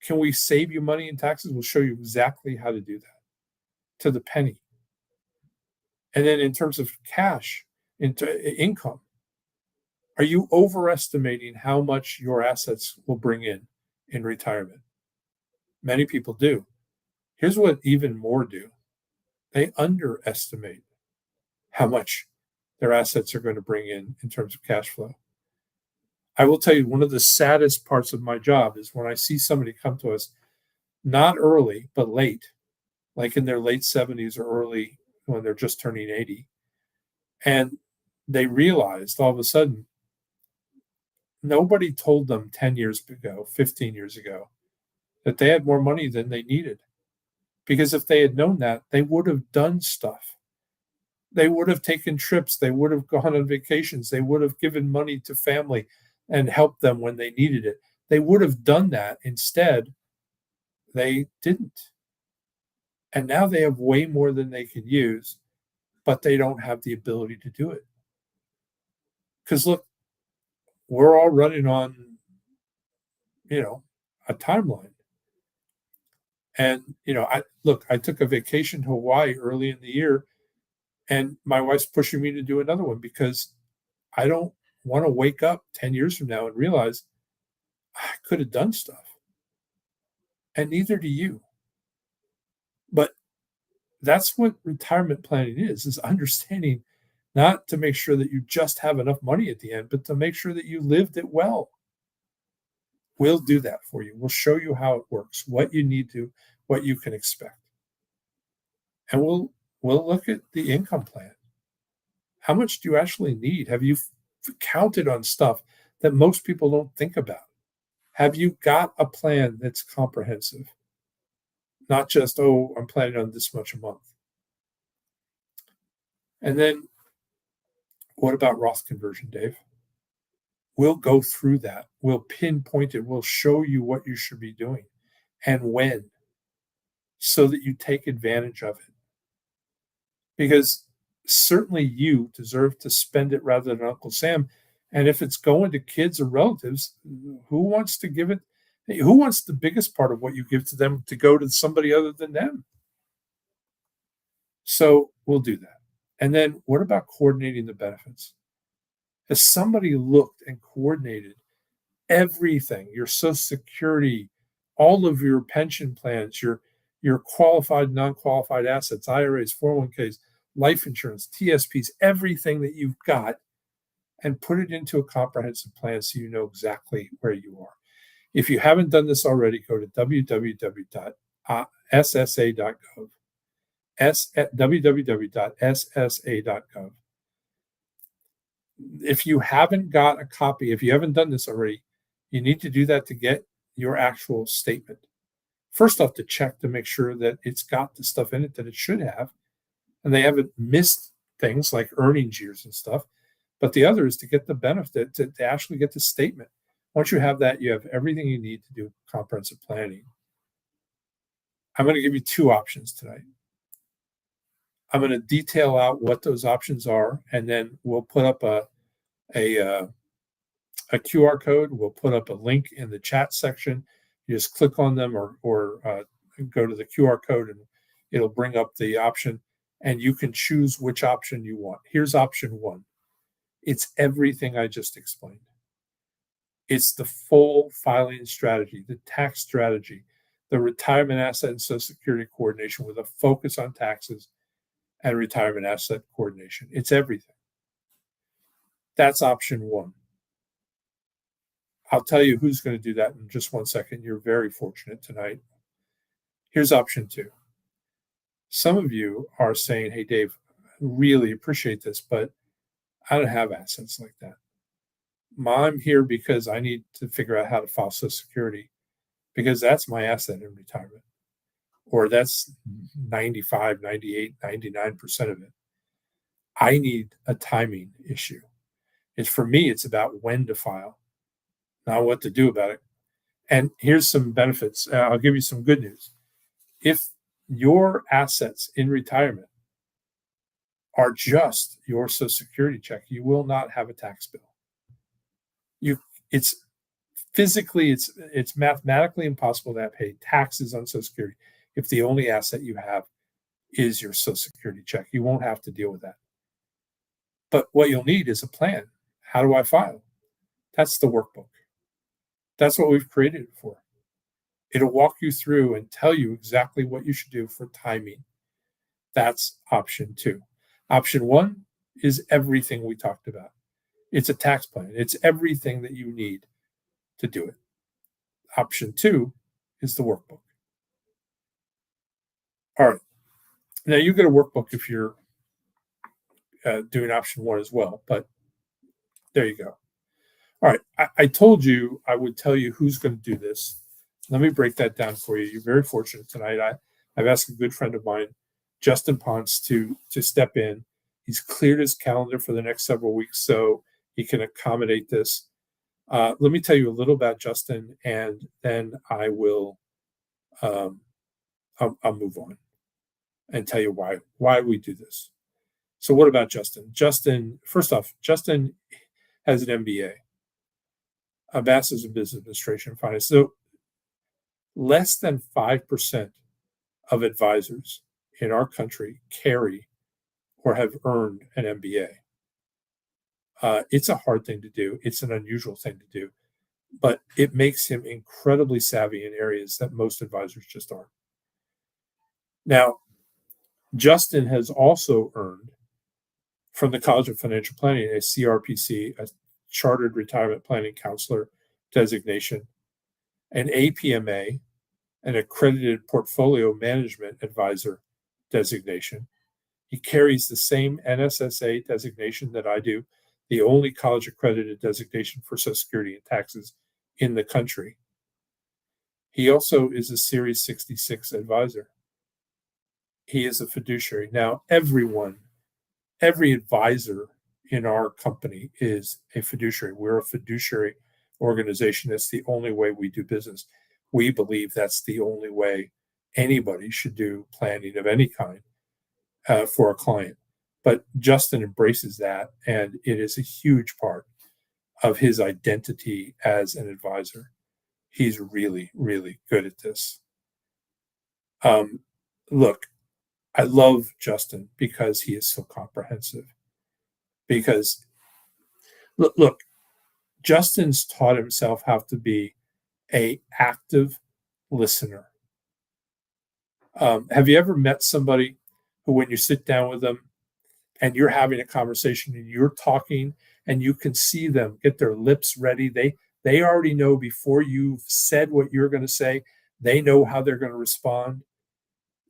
can we save you money in taxes? We'll show you exactly how to do that to the penny. And then in terms of cash, into income, are you overestimating how much your assets will bring in retirement? Many people do. Here's what even more do. They underestimate how much their assets are going to bring in terms of cash flow. I will tell you, one of the saddest parts of my job is when I see somebody come to us, not early, but late, like in their late 70s or early when they're just turning 80. And they realized all of a sudden, nobody told them 10 years ago, 15 years ago, that they had more money than they needed. Because if they had known that, they would have done stuff. They would have taken trips. They would have gone on vacations. They would have given money to family and helped them when they needed it. They would have done that. Instead, they didn't. And now they have way more than they can use, but they don't have the ability to do it. Because look, we're all running on, a timeline. And, I took a vacation to Hawaii early in the year, and my wife's pushing me to do another one because I don't want to wake up 10 years from now and realize I could have done stuff. And neither do you. But that's what retirement planning is understanding not to make sure that you just have enough money at the end, but to make sure that you lived it well. We'll do that for you. We'll show you how it works, what you need to, what you can expect. And we'll look at the income plan. How much do you actually need? Have you counted on stuff that most people don't think about? Have you got a plan that's comprehensive? Not just, I'm planning on this much a month. And then what about Roth conversion, Dave? We'll go through that. We'll pinpoint it. We'll show you what you should be doing and when so that you take advantage of it. Because certainly you deserve to spend it rather than Uncle Sam. And if it's going to kids or relatives, who wants to give it? Who wants the biggest part of what you give to them to go to somebody other than them? So we'll do that. And then what about coordinating the benefits? Has somebody looked and coordinated everything, your Social Security, all of your pension plans, your qualified, non-qualified assets, IRAs, 401ks, life insurance, TSPs, everything that you've got, and put it into a comprehensive plan so you know exactly where you are. If you haven't done this already, go to www.ssa.gov, www.ssa.gov. If you haven't got a copy, if you haven't done this already, you need to do that to get your actual statement. First off, to check to make sure that it's got the stuff in it that it should have, and they haven't missed things like earnings years and stuff. But the other is to get the benefit, to actually get the statement. Once you have that, you have everything you need to do comprehensive planning. I'm going to give you two options tonight. I'm going to detail out what those options are, and then we'll put up a QR code. We'll put up a link in the chat section. You just click on them or go to the QR code, and it'll bring up the option, and you can choose which option you want. Here's option one. It's everything I just explained. It's the full filing strategy, the tax strategy, the retirement asset and Social Security coordination with a focus on taxes and retirement asset coordination. It's everything. That's option one. I'll tell you who's going to do that in just 1 second. You're very fortunate tonight. Here's option two. Some of you are saying, hey, Dave, I really appreciate this, but I don't have assets like that. I'm here because I need to figure out how to file Social Security because that's my asset in retirement, or that's 95, 98, 99% of it. I need a timing issue. For me, it's about when to file, not what to do about it. And here's some benefits. I'll give you some good news. If your assets in retirement are just your Social Security check, you will not have a tax bill. It's mathematically impossible to pay taxes on Social Security if the only asset you have is your Social Security check. You won't have to deal with that. But what you'll need is a plan. How do I file? That's the workbook. That's what we've created it for. It'll walk you through and tell you exactly what you should do for timing. That's option two. Option one is everything we talked about. It's a tax plan. It's everything that you need to do it. Option two is the workbook. All right. Now you get a workbook if you're doing option one as well, but there you go. All right. I told you I would tell you who's going to do this. Let me break that down for you. You're very fortunate tonight. I've asked a good friend of mine, Justin Ponce, to step in. He's cleared his calendar for the next several weeks so he can accommodate this. Let me tell you a little about Justin, and then I will I'll move on and tell you why we do this. So what about Justin? First off, Justin has an MBA, a Master's in Business Administration and Finance. So less than 5% of advisors in our country carry or have earned an MBA. It's a hard thing to do. It's an unusual thing to do, but it makes him incredibly savvy in areas that most advisors just aren't. Now, Justin has also earned from the College of Financial Planning a CRPC, a Chartered Retirement Planning Counselor designation, an APMA, an Accredited Portfolio Management Advisor designation. He carries the same NSSA designation that I do, the only college accredited designation for Social Security and taxes in the country. He also is a Series 66 advisor. He is a fiduciary. Now, every advisor in our company is a fiduciary. We're a fiduciary organization. That's the only way we do business. We believe that's the only way anybody should do planning of any kind for a client. But Justin embraces that, and it is a huge part of his identity as an advisor. He's really, really good at this. Look, I love Justin because he is so comprehensive. Because, look, Justin's taught himself how to be an active listener. Have you ever met somebody who, when you sit down with them and you're having a conversation and you're talking and you can see them get their lips ready. They already know before you've said what you're going to say, they know how they're going to respond.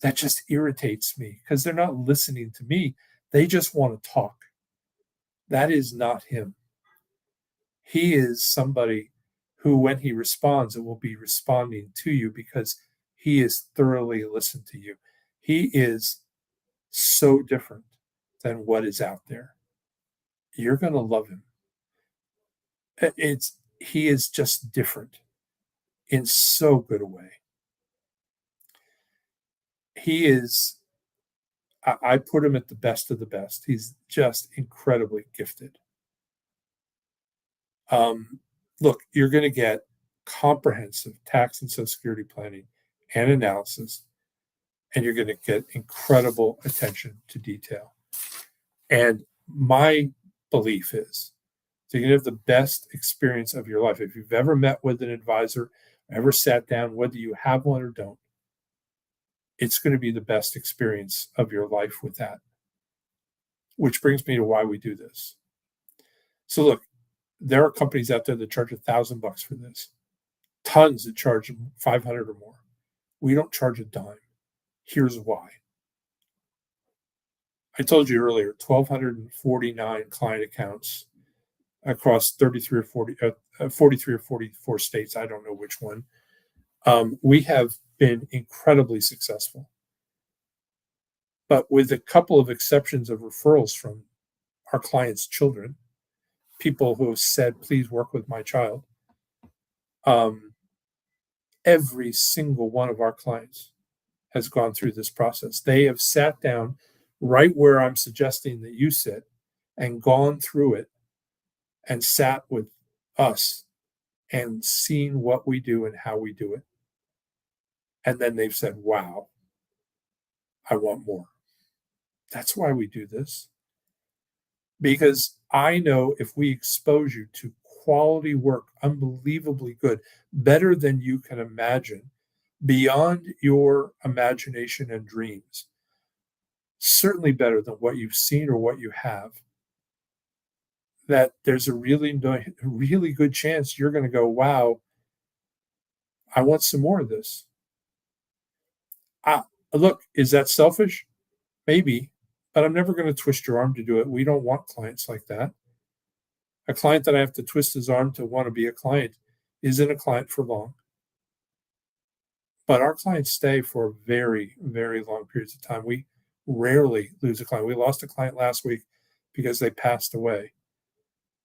That just irritates me because they're not listening to me. They just want to talk. That is not him. He is somebody who, when he responds, it will be responding to you because he is thoroughly listened to you. He is so different than what is out there. You're going to love him. He is just different in so good a way. He is, I put him at the best of the best. He's just incredibly gifted. Look, you're going to get comprehensive tax and Social Security planning and analysis, and you're going to get incredible attention to detail. And my belief is you're going to have the best experience of your life. If you've ever met with an advisor, ever sat down, whether you have one or don't, it's going to be the best experience of your life with that. Which brings me to why we do this. So look, there are companies out there that charge $1,000 for this. Tons that charge 500 or more. We don't charge a dime. Here's why. I told you earlier, 1,249 client accounts across 33 or 40, 43 or 44 states. I don't know which one. We have been incredibly successful. But with a couple of exceptions of referrals from our clients' children, people who have said, please work with my child, every single one of our clients has gone through this process. They have sat down right where I'm suggesting that you sit and gone through it and sat with us and seen what we do and how we do it. And then they've said, wow, I want more. That's why we do this. Because I know if we expose you to quality work, unbelievably good, better than you can imagine, beyond your imagination and dreams, certainly better than what you've seen or what you have, that there's a really good chance you're going to go, wow, I want some more of this. Look, is that selfish? Maybe, but I'm never going to twist your arm to do it. We don't want clients like that. A client that I have to twist his arm to want to be a client isn't a client for long. But our clients stay for very, very long periods of time. We rarely lose a client. We lost a client last week because they passed away,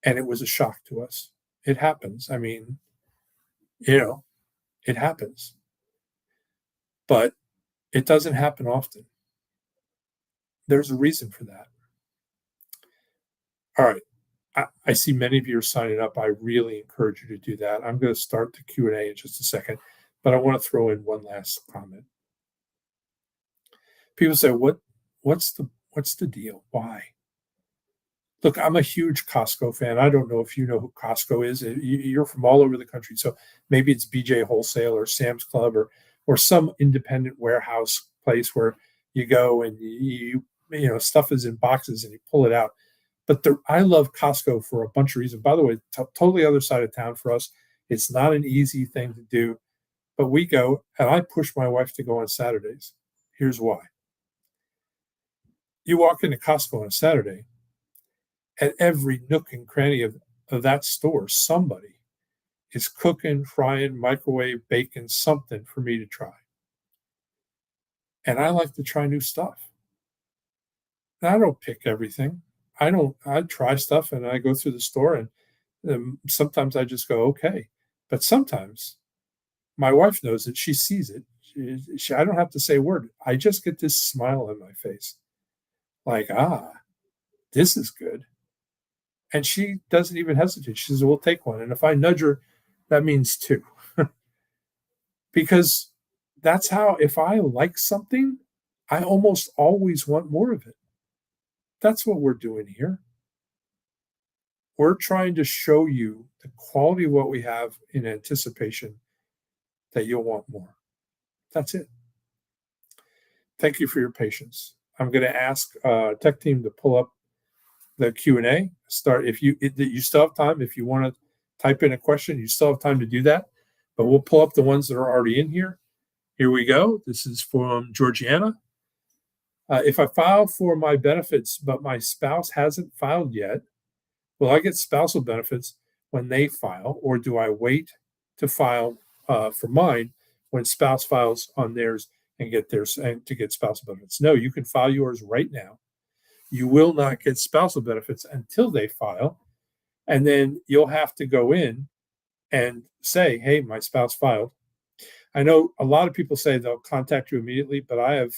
and it was a shock to us. It happens. I mean, it happens. But it doesn't happen often. There's a reason for that. All right. I see many of you are signing up. I really encourage you to do that. I'm going to start the Q&A in just a second, but I want to throw in one last comment. People say, what's the deal? Why? Look, I'm a huge Costco fan. I don't know if you know who Costco is. You're from all over the country, so maybe it's BJ Wholesale or Sam's Club or some independent warehouse place where you go and you stuff is in boxes and you pull it out. But I love Costco for a bunch of reasons. By the way, totally other side of town for us. It's not an easy thing to do, but we go, and I push my wife to go on Saturdays. Here's why. You walk into Costco on a Saturday, at every nook and cranny of that store, somebody is cooking, frying, microwave, baking something for me to try. And I like to try new stuff. And I don't pick everything. I try stuff and I go through the store and sometimes I just go, okay. But sometimes my wife knows it. She sees it. I don't have to say a word. I just get this smile on my face. Like, this is good. And she doesn't even hesitate. She says, we'll take one. And if I nudge her, that means two. Because that's how, if I like something, I almost always want more of it. That's what we're doing here. We're trying to show you the quality of what we have in anticipation that you'll want more. That's it. Thank you for your patience. I'm going to ask tech team to pull up the Q&A. Start if you still have time. If you want to type in a question, you still have time to do that. But we'll pull up the ones that are already in here. Here we go. This is from Georgiana. If I file for my benefits, but my spouse hasn't filed yet, will I get spousal benefits when they file, or do I wait to file for mine when spouse files on theirs and get theirs and to get spousal benefits? No, you can file yours right now. You will not get spousal benefits until they file, and then you'll have to go in and say, "Hey, my spouse filed." I know a lot of people say they'll contact you immediately, but I've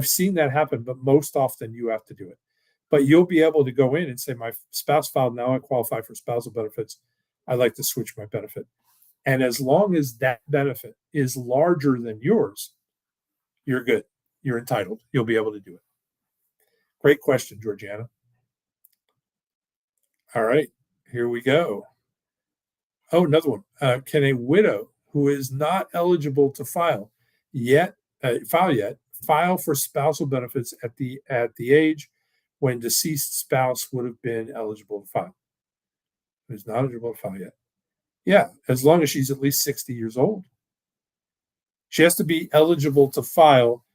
seen that happen, but most often you have to do it. But you'll be able to go in and say, "My spouse filed, now I qualify for spousal benefits. I'd like to switch my benefit." And as long as that benefit is larger than yours, you're good. You're entitled. You'll be able to do it. Great question, Georgiana. All right, here we go. Oh, another one. Can a widow who is not eligible to file yet file for spousal benefits at the age when deceased spouse would have been eligible to file? Who's not eligible to file yet? Yeah, as long as she's at least 60 years old. She has to be eligible to file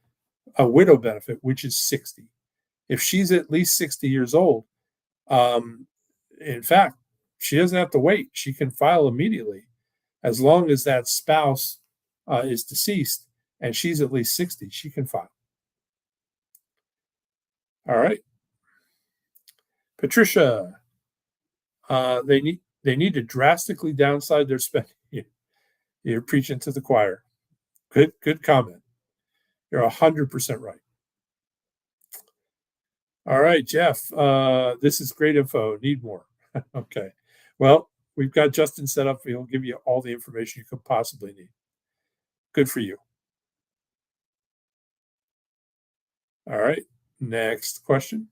a widow benefit, which is 60. If she's at least 60 years old, um, in fact, she doesn't have to wait. She can file immediately as long as that spouse is deceased and she's at least 60. She can file. All right. Patricia, they need to drastically downside their spending. You're preaching to the choir. Good comment. You're 100% right. All right, Jeff. This is great info. Need more. Okay. Well, we've got Justin set up. He'll give you all the information you could possibly need. Good for you. All right. Next question.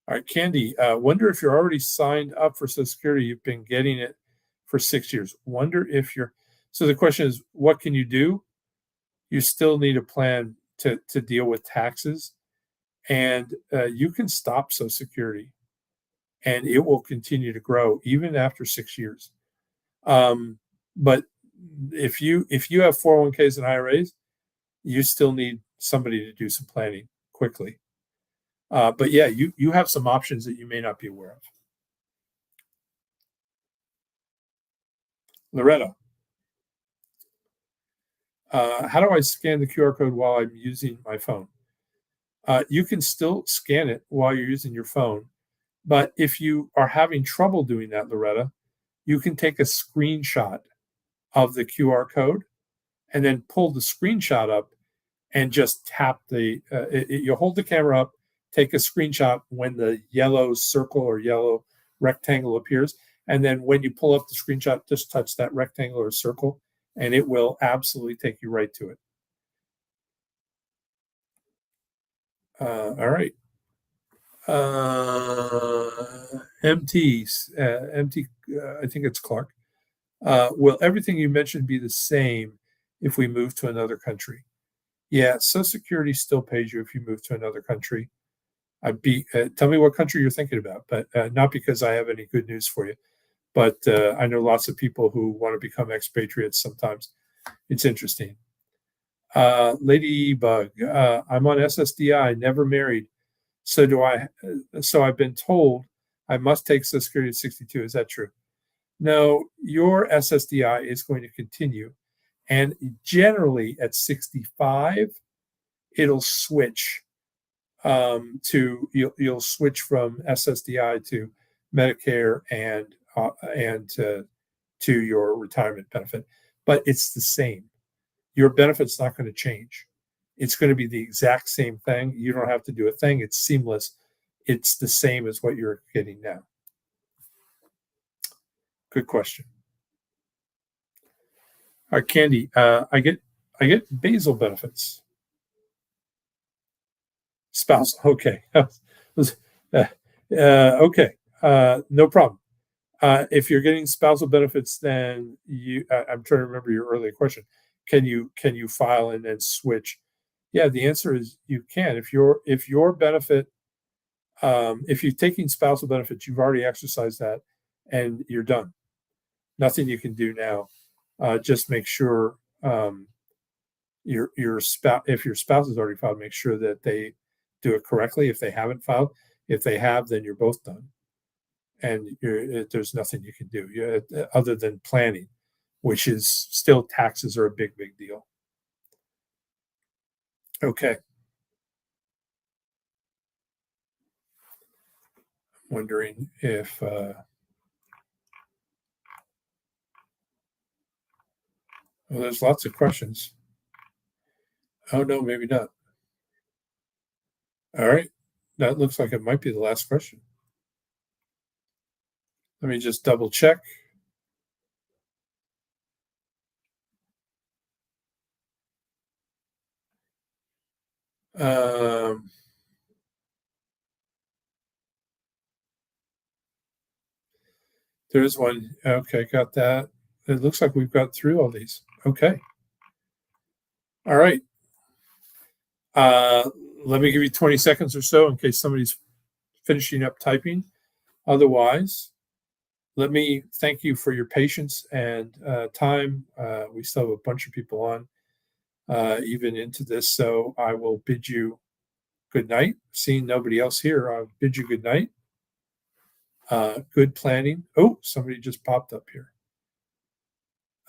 All right, Candy. Wonder if you're already signed up for Social Security. You've been getting it for 6 years. Wonder if you're. So the question is, what can you do? You still need a plan to deal with taxes, and you can stop Social Security, and it will continue to grow even after 6 years. But if you have 401ks and IRAs, you still need somebody to do some planning quickly. But yeah, you have some options that you may not be aware of. Loretta, how do I scan the QR code while I'm using my phone? You can still scan it while you're using your phone, but if you are having trouble doing that, Loretta, you can take a screenshot of the QR code and then pull the screenshot up and just tap you hold the camera up, take a screenshot when the yellow circle or yellow rectangle appears. And then when you pull up the screenshot, just touch that rectangle or circle, and it will absolutely take you right to it. All right. MT, I think it's Clark. Will everything you mentioned be the same if we move to another country? Yeah, Social Security still pays you if you move to another country. Tell me what country you're thinking about, but not because I have any good news for you. But I know lots of people who want to become expatriates sometimes. It's interesting. Ladybug, I'm on SSDI, never married. So I've been told I must take Social Security at 62. Is that true? No, your SSDI is going to continue. And generally at 65, it'll switch you'll switch from SSDI to Medicare and to your retirement benefit, but it's the same. Your benefit's not going to change. It's going to be the exact same thing. You don't have to do a thing. It's seamless. It's the same as what you're getting now. Good question. All right, Candy. I get basal benefits. Spouse. Okay. Okay. No problem. If you're getting spousal benefits, then I'm trying to remember your earlier question. can you file and then switch? Yeah, the answer is you can. If your benefit, if you're taking spousal benefits, you've already exercised that, and you're done. Nothing you can do now. Just make sure, your spouse, if your spouse has already filed, make sure that they do it correctly. If they haven't filed, if they have, then you're both done, and there's nothing you can do, other than planning, which is still, taxes are a big deal. Okay, wondering if well, there's lots of questions. Oh no, maybe not. All right, that looks like it might be the last question. Let me just double check. Um, there's one. Okay, got that. It looks like we've got through all these. Okay. All right. Uh, Let me give you 20 seconds or so in case somebody's finishing up typing. Otherwise, let me thank you for your patience and time. We still have a bunch of people on, even into this. So I will bid you good night. Seeing nobody else here, I'll bid you good night. Good planning. Oh, somebody just popped up here.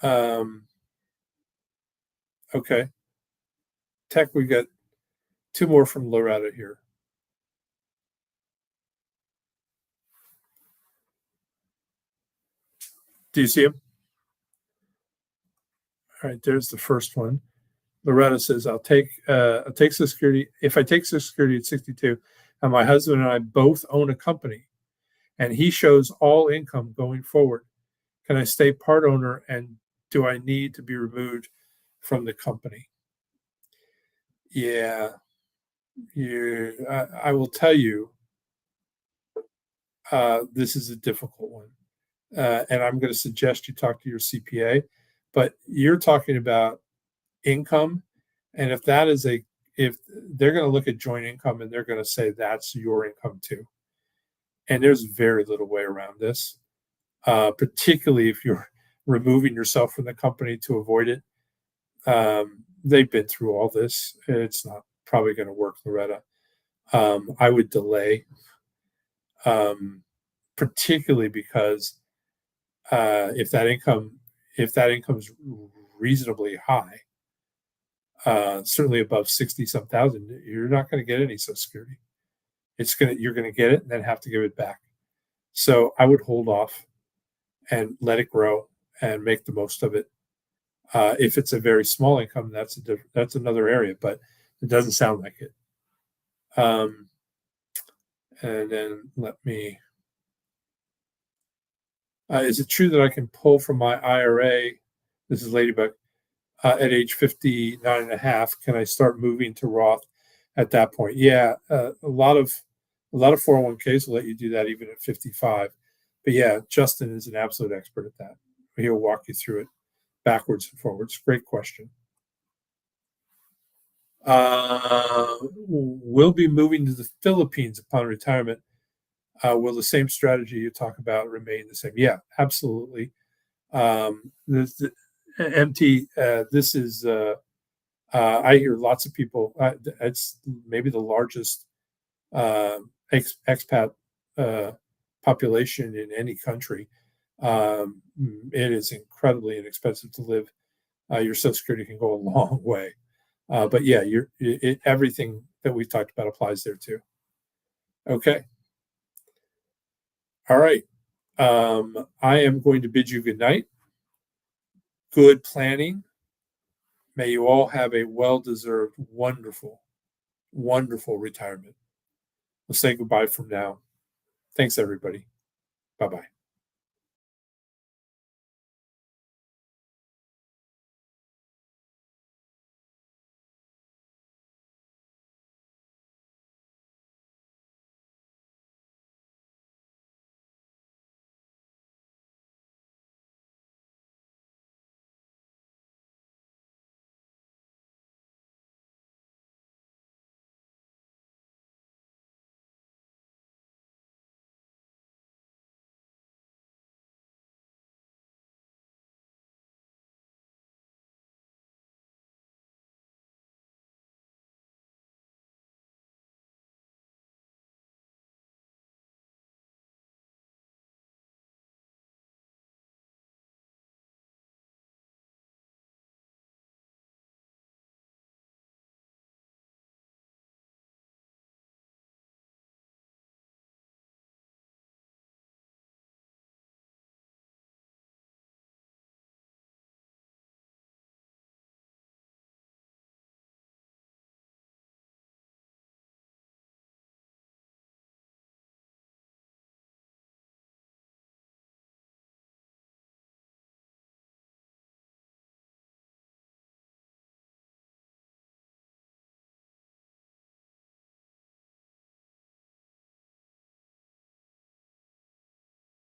Um, okay. Tech, we got two more from Loretta here. Do you see them? All right, there's the first one. Loretta says, I'll take Social Security. If I take Social Security at 62, and my husband and I both own a company, and he shows all income going forward, can I stay part owner, and do I need to be removed from the company? Yeah, I will tell you, this is a difficult one. And I'm going to suggest you talk to your CPA, but you're talking about income. And if they're going to look at joint income, and they're going to say that's your income too. And there's very little way around this, particularly if you're removing yourself from the company to avoid it. They've been through all this. It's not probably going to work, Loretta. I would delay, um, particularly because if that income is reasonably high, certainly above 60 some thousand, you're not going to get any Social Security. You're going to get it and then have to give it back. So I would hold off and let it grow and make the most of it. If it's a very small income, that's another area, but it doesn't sound like it. And then let me. Is it true that I can pull from my IRA? This is Ladybug. At age 59 and a half, can I start moving to Roth at that point? Yeah, a lot of 401ks will let you do that even at 55. But yeah, Justin is an absolute expert at that. He'll walk you through it backwards and forwards. Great question. We'll be moving to the Philippines upon retirement. Will the same strategy you talk about remain the same? Yeah, absolutely. MT, this is, I hear lots of people, it's maybe the largest expat population in any country. It is incredibly inexpensive to live. Your Social Security can go a long way. But yeah, everything that we've talked about applies there too. Okay. All right. I am going to bid you good night. Good planning. May you all have a well-deserved, wonderful, wonderful retirement. We'll say goodbye from now. Thanks, everybody. Bye-bye.